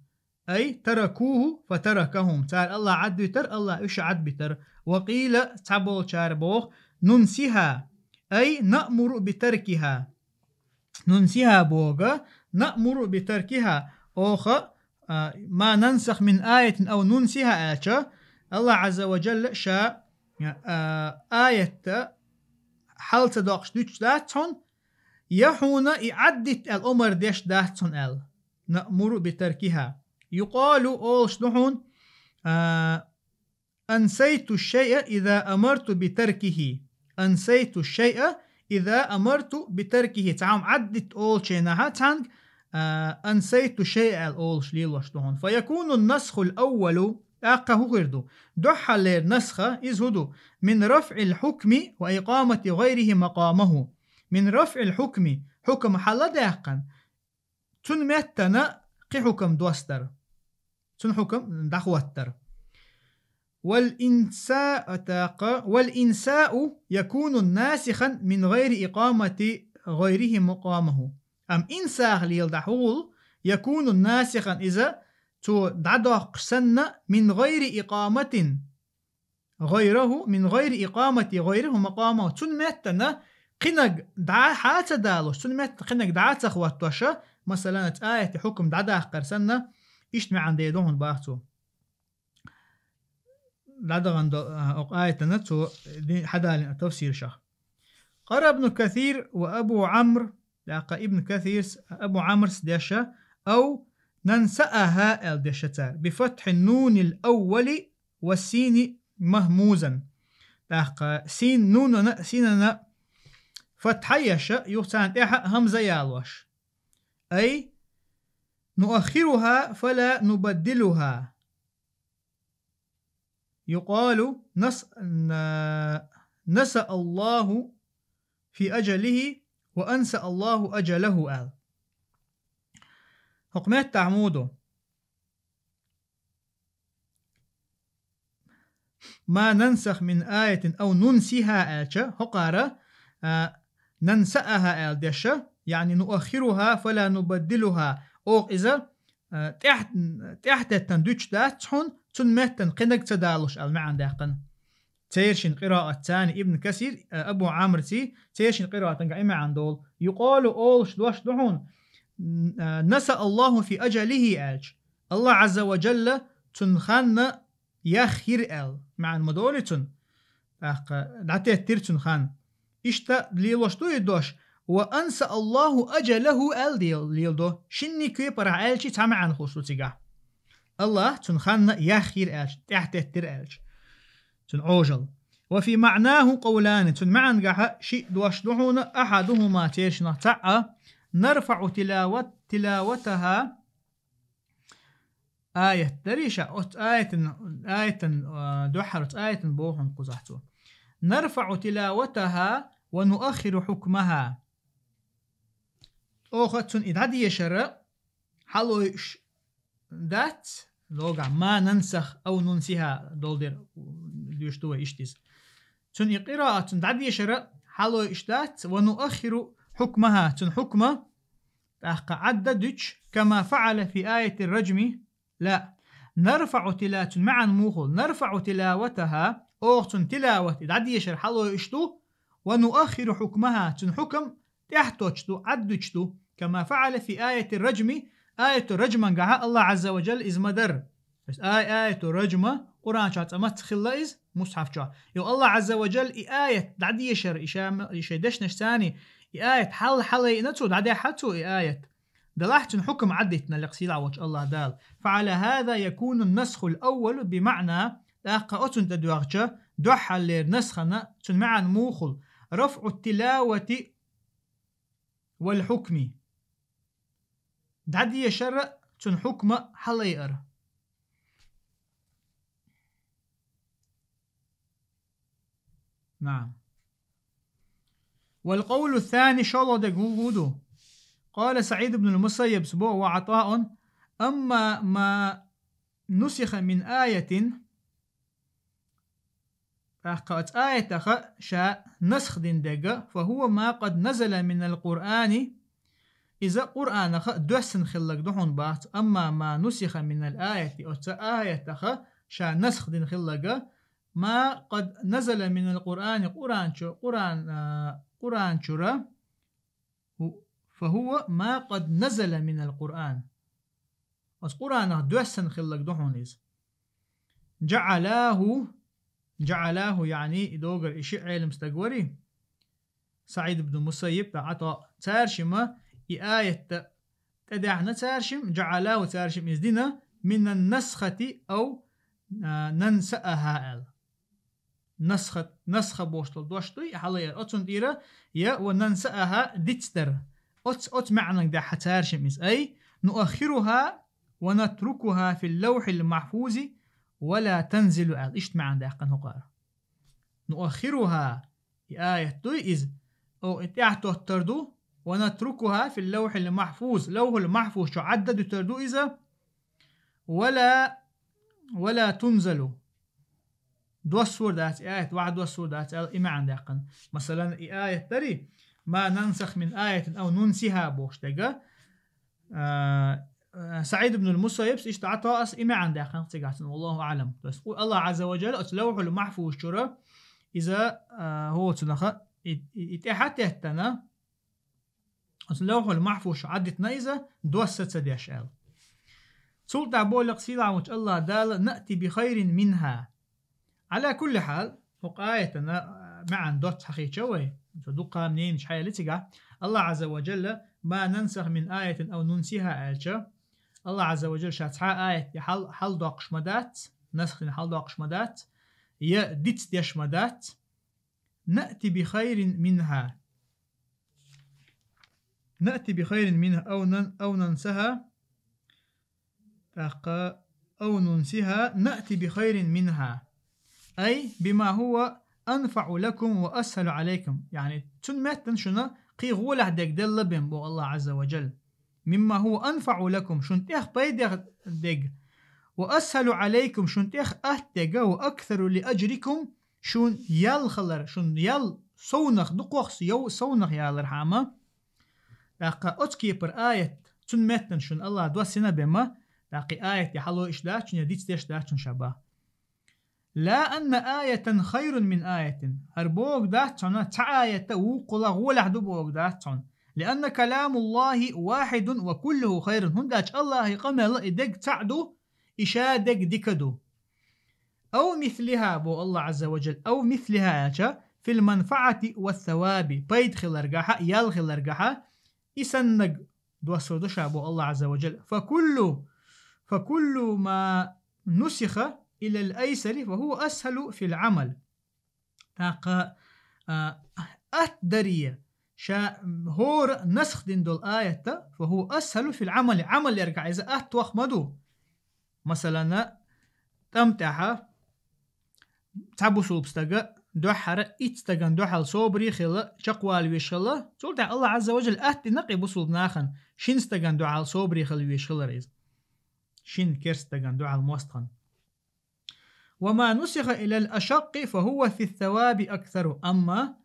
أي تركوه فتركهم تعال الله عد بتر الله إيش عد بتر وقيل تعبول شاربوخ ننسيها أي نأمر بتركها ننسيها بوغا نأمر بتركها أوخا ما ننسخ من آية أو ننسيها آية الله عز وجل شاء آية حالة داقش دوش داتون يحون إعدت الأمر ديش داتون نأمر بتركها يقال أول شلحون أنسيت الشيء إذا أمرت بتركه أنسيت الشيء إذا أمرت بتركه تعام عدت أول شيء نهاتانج أنسيت الشيء الأول شليل وشلحون فيكون النسخ الأول أقه غردو دحل نسخة إزهدو من رفع الحكم وإقامة غيره مقامه من رفع الحكم حكم حل داقا تنمتنا قي حكم دوستر تن حكم دخوتر والإنساء يكون ناسخا من غير إقامة غيره مقامه أم إنساخ ليلدحول يكون ناسخا إذا تدعق سنة من غير إقامة غيره من غير إقامة غيره مقامه تنمتنا قنق دعا حاتة دالوش تنمت قنق دعا تخوتوشا مثلا آية حكم دعا قرسنة إشتمع عند يدوهن باختو دعا عند آية نتو حدا تفسير شخ قرأ ابن كثير وأبو عمرو لاقى ابن كثير أبو عمرو سديشة أو ننسأها الدشتار بفتح النون الأول والسين مهموزا لاقى سين نون سيننا فتحيش يختان إحا همزة يالوش أي نؤخرها فلا نبدلها يقال نسأ الله في أجله وأنسى الله أجله آل حكمات تعموده ما ننسخ من آية أو ننسيها آية حقارة ننسأها آل دشة يعني نؤخرها فلا نبدلها أو إذا تحت التندوش دات تحون تنمتن قنق تدالوش المعنى داقن تيرشن قراءة تاني ابن كثير أبو عامرتي تيرشن قراءة تنقع عن دول يقول أولش دوش دحون نسأ الله في أجله ألج الله عز وجل تنخان يخير أل مع المدولة دعتي تير خان إشتا ليلوش دو يدوش وأنسى الله أجله أل ديل دو شني كي برع ألشي تعمى عن خصوصي الله تنخان يخير ألج تحت تير ألج تنعوجل وفي معناه قولان تنمعن قاها شيء دوش دحون أحدهما تيرشنا تعا نرفع تلاوتها آية دريشة آية دحرت آية بوحن قزحتو نرفع تلاوتها ونؤخر حكمها أوختن إدعدي يشرع حلوش دات لوغا ما ننسخ أو ننسيها دولدر ديشتوه إشتيز تن قراءة دعدي يشرع حلوش دات ونؤخر حكمها تن حكمة عددش كما فعل في آية الرجم لا نرفع تلاوة معا موخل نرفع تلاوتها أوختن تلاوة دعدي يشرع حلوش دو ونؤخر حكمها تن حكم تحتوشتو عددشتو كما فعل في آية الرجم آية الرجم قاها الله عز وجل إز مدر بس آية الرجم قرآن شات أمت خلا إز مصحف شا يو الله عز وجل آية دعدي يشر إشي دشنش ثاني آية حل نتو دعدي حتو آية دلحتن حكم عدتنا لقصيل عوج الله دال فعلى هذا يكون النسخ الأول بمعنى أتن تدوغجة دوحل لنسخنا تن معا موخل رفع التلاوة والحكم دعدي يشر تن حكم حليئر نعم والقول الثاني شالله دقوقودو قال سعيد بن المسيب سبوع وعطاء أما ما نسخ من آية فقط آية شاء نسخ دندقة فهو ما قد نزل من القرآن إذا قرآن دوسن خلق دحون بات أما ما نسخ من الآية أو آية شاء نسخ دن خلق ما قد نزل من القرآن قرآن شرا فهو ما قد نزل من القرآن بس قرآن دوسن خلق دحون إذ جعلاه يعني دوغر إشي علم استقوري سعيد بن مسيب عطاء تارشمة آية تدعنا تارشم جعلاه تارشم إزدنا من النسخة أو ننسأها نسخة بوشتل دوشتوي حاليا أتون ديرا يا وننسأها ديتستر أت معنى دا حتارشم إز أي نؤخرها ونتركها في اللوح المحفوظ ولا تنزل إيش معنى دا قنه قارا نؤخرها آية توي إز أو إتعتو تردو ونتركها في اللوح المحفوظ لوح المحفوظ شو عدد تردو إذا ولا تنزل دو السور دات آية واحد دو السور دات إما عندقن مثلا آية تري ما ننسخ من آية أو ننسيها بوش دقا سعيد بن المسيب إيش تعطى إما عندقن تقعتن والله أعلم بس الله عز وجل أتلوح المحفوظ شرا إذا هو تنخ إتحتتنا اللوح المحفوظ عدتنا إذا دوست ديش آل سلطة بولق سيلة وش الله دال نأتي بخير منها على كل حال فوق آيتنا معا دوت حقيقة شوي فدقها منين شحية لتقع الله عز وجل ما ننسخ من آية أو ننسيها آية الله عز وجل شاتحا آية حل دوقش مدات نسخ حل دوقش مدات يا ديت ديش مدات نأتي بخير منها أو ننسها أو ننسها نأتي بخير منها أي بما هو أنفع لكم وأسهل عليكم يعني تنمتن شنا قي غولح ديك دل لبن بو الله عز وجل مما هو أنفع لكم شنتيخ بيدغ ديك وأسهل عليكم شنتيخ أهتغ وأكثر لأجركم شون يال خلر شون يال صونخ دقوخس يو صونخ يال رحامة داقا أتكيبر آية تنمتن شن الله دوسنا بما داقي آية يحلو إشداش يديت داش شبه لا أن آية خير من آية هربوك داتون تعاية وقلا غولح دبوك داتون لأن كلام الله واحد وكله خير هنداش الله قمل إدق تعدو إشادك دكدو أو مثلها بو الله عز وجل أو مثلها في المنفعة والثواب بيد خلرقها يال خلرقها إسنق دوسودش بو الله عز وجل فكل ما نسخ إلى الأيسر فهو أسهل في العمل تاقا أتدري شا هور نسخ دين دول آية فهو أسهل في العمل عمل يرجع إذا أتوخ مدو مثلا تمتعها تعبو صوبستغا دوحر إتستغن دوحل صوبري خلا شقوال ويشلا تولتع الله عز وجل أهتي نقي بصوب ناخن شنستغن دوحل صوبري خلا ويشلا ريز شن كرستغن دوحل موستخن وما نسخ إلى الأشق فهو في الثواب أكثر أما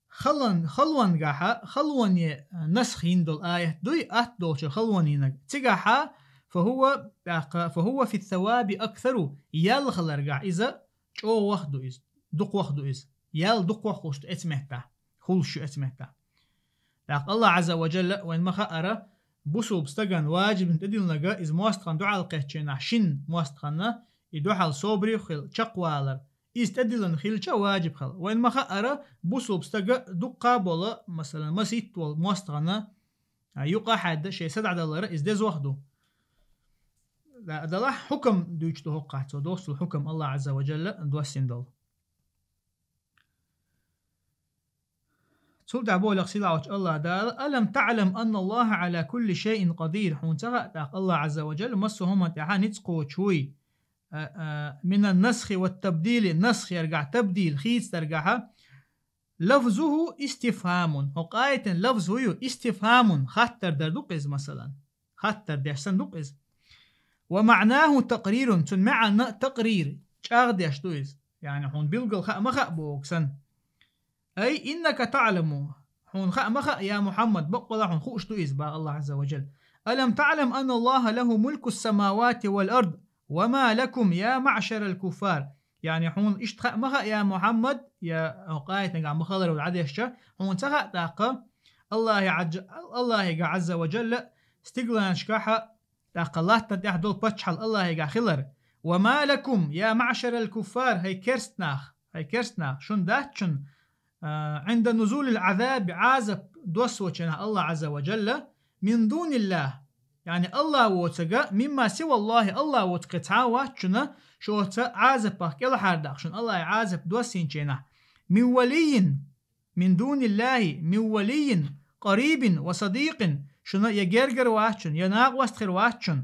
خلون قاحا خلون نسخين دول آية دوي دوش خلونينك تقاحا فهو في الثواب أكثر يال خلرقع إذا شو وخدو إز دق وخدو إز يال دق وخوشت اتمهتا خلشو اتمهتا لأق الله عز وجل وإن ما خأر بصوب استغن واجب انتدل لغا إز موستخن دعا القهتشينا شن موستخن يدوحل صوبري خل شقوالر استدلن خلشا واجب خل وإن ما خأر بصوب استغن دقا بولا مثلا مسيت والموستخن يقع حد شيء سدع دلار إز ديز وخدو دلا حكم دوجتو هقعتو دوصل حكم الله عز وجل دوسين دول تقول دعبو لقصيلا الله دال ألم تعلم أن الله على كل شيء قدير حون تغا الله عز وجل مسهم تحا نتقو شوي من النسخ والتبديل النسخ يرجع تبديل خيس ترجعها لفظه استفهام وقاية لفظه استفهام خطر دردقز مثلا خطر دحسن دقز ومعناه تقرير تنمعنا تقرير شاغد يشتويز يعني حون بيلقل خاء مخاء بوكسن أي إنك تعلم حون خاء مخاء يا محمد بقلا حون خوش تويز با الله عز وجل ألم تعلم أن الله له ملك السماوات والأرض وما لكم يا معشر الكفار يعني حون اشتخاء مخاء يا محمد يا قايت نقع مخالر والعديشة حون تخاء تاقا الله عز وجل استقلان شكاحة تاقا الله تدح دول بتشحل الله يقع خلر وما لكم يا معشر الكفار هي كرستناخ شن داتشن عند نزول العذاب عازب دوسوچنا الله عز وجل من دون الله يعني الله وتقى مما سوى الله وتقتعاواتشنا شو عازب كلا حرداخشن الله عازب دوسينچنا من ولي من دون الله من ولي قريب وصديق شنو يجرجر واتشن يناق واستخر واتشن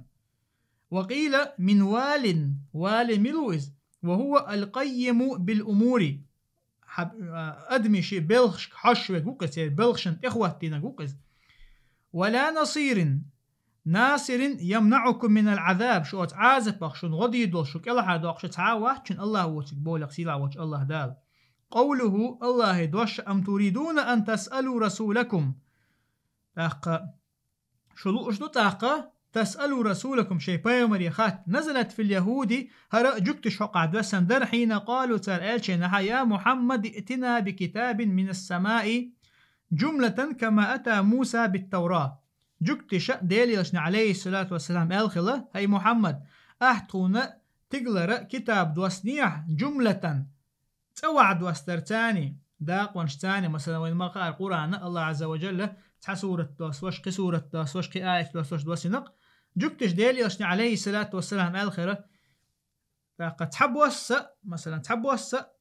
وقيل من وال ملوز وهو القيم بالأمور أدمي شي بلخش حشوة قوقز بلخشن إخواتنا قوقز ولا ناصر يمنعكم من العذاب شو اتعازب شن غدي دول شو كلا حداق شو تعاواتشن الله وتك بولك سيلا وجه الله دال قوله الله دوش أم تريدون أن تسألوا رسولكم تاقا شلو اشدو تاقا تسألوا رسولكم شيء بايمر خات نزلت في اليهود هرأ جكت شقع دوسندر حين قالوا ترألشنها يا محمد ائتنا بكتاب من السماء جملة كما أتى موسى بالتوراة جكت شأ ديليشن عليه الصلاة والسلام الخلا هي محمد أحتونا تقلر كتاب دوسنيح جملة توعد واسترتاني داق وانشتاني مثلا وين ما قال القرآن الله عز وجل سورة دوس وشقي سورة دوس وشقي آية دوس دوسنق جكتش ديليشن عليه الصلاة والسلام الخلا قد تحب وسا مثلا تحب وسا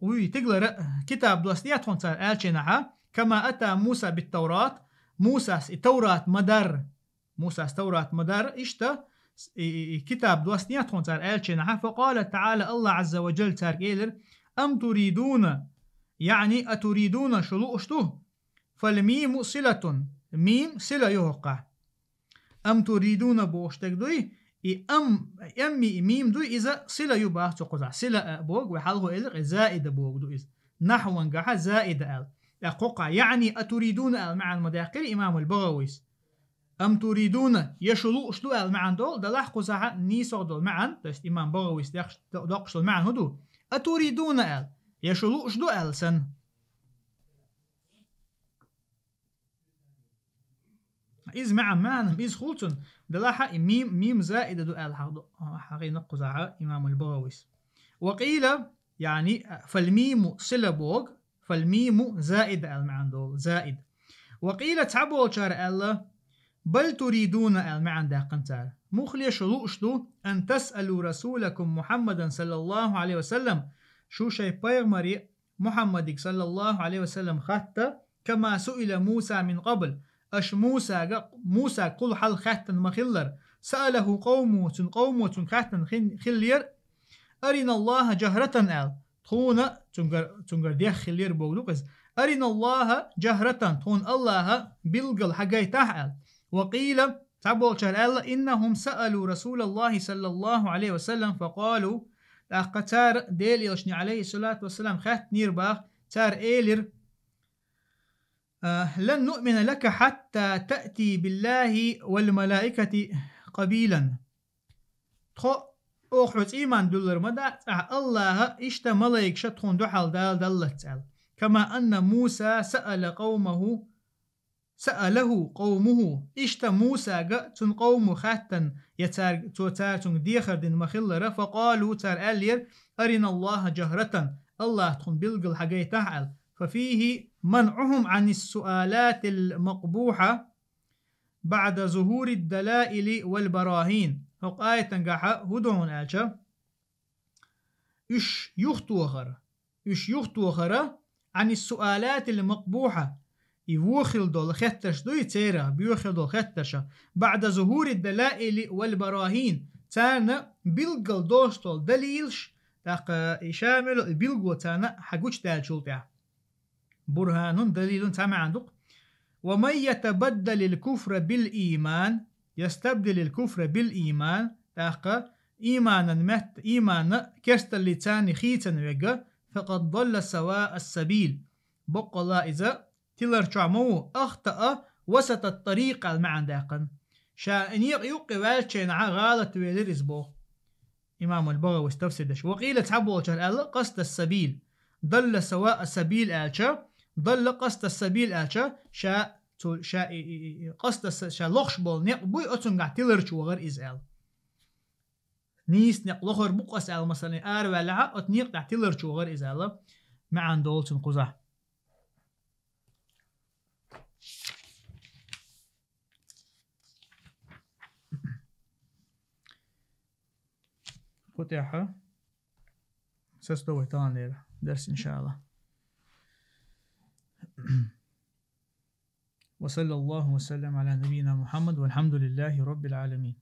قوي تقلر كتاب دوسنيح تونسال آلشنها كما أتى موسى بالتوراة موسى التوراة مدر إشتا كتاب دوسنيات خونتار آلشنها فقال تعالى الله عز وجل تاركيلر أم تريدون يعني أتريدون شلو أشتوه فالميم صلة ميم صلة يوقع أم تريدون بوشتك دوي أمي ميم دوي إذا صلة يباه تقطع صلة بوغ وحاله إلغ زائد بوغ دو إذ نحو انقاها زائد آل أقوقع يعني أتريدون المعنى المداقل إمام البغويس أم تريدون يشلو شلو المعنى دول دلح قزعة نيسو دول معن تست إمام بغويس دقشل المعنى هدو أتريدون يشلو شلو سن إذ معهم إذ خلطن دلح ميم زائدة دو حقين قزعة إمام البغويس وقيل يعني فالميم سلبوغ فالميم زائد المعنى دول زائد وقيل تعبوا شار الله بل تريدون المعنى ده قنتار مخلي شلو أن تسألوا رسولكم محمدا صلى الله عليه وسلم شو شيء بيغمري محمد صلى الله عليه وسلم خطة كما سئل موسى من قبل أش موسى قل حل خطا مخلر سأله قومه خطا خلير أرنا الله جهرة تون تنقر ديخ خلير بولوكس أرنا الله جهرة تون الله بلغل حقاي تحال وقيل تعبول شهر الله إنهم سألوا رسول الله صلى الله عليه وسلم فقالوا أقتار ديل يلشني عليه الصلاة والسلام خات نيرباخ تار إيلر لن نؤمن لك حتى تأتي بالله والملائكة قبيلا تخو أخوة إيمان دولر مدى الله إشتا ملايك شتخون دوحال دالت كما أن موسى سأله قومه إشتا موسى تن قوم خاتا يتار تن ديخر دين مخلرة فقالوا تار ألير أرنا الله جهرة الله تخون بلغل حقاي تحال ففيه منعهم عن السؤالات المقبوحة بعد ظهور الدلائل والبراهين هق آية تنقاحة هدون آلشا إش يختو خرا عن السؤالات المقبوحة يوخل دول خطش دو يتيرا بيوخل دول خطش بعد ظهور الدلائل والبراهين تانا بلغل دوستول دليلش تاق يشامل بلغو تانا حقوش دالشولتها برهان دليل تاما عندك ومن يتبدل الكفر بالإيمان يستبدل الكفر بالإيمان تاق إيمانا كرستل لتاني خيتن ويقى فقد ضل سواء السبيل بقى الله إذا تلرجع مو أخطأ وسط الطريق المعنى داقن شاء يقي والشين غالة ويلر إزبو إمام البغوي استفسدش وقيل تعبوا الله قصد السبيل ضل سواء السبيل آلشا ضل قصد السبيل آلشا شاء قصد شاء لخش بول نق بوي أتنقع تلرجع وغير إزال نيس نق لخر بقص آل مثلا آر والعا أتنقع تلرجع وغير إزال معن دولتن قزح قطعها سستوي تاني درس إن شاء الله وصلى الله وسلم على نبينا محمد والحمد لله رب العالمين.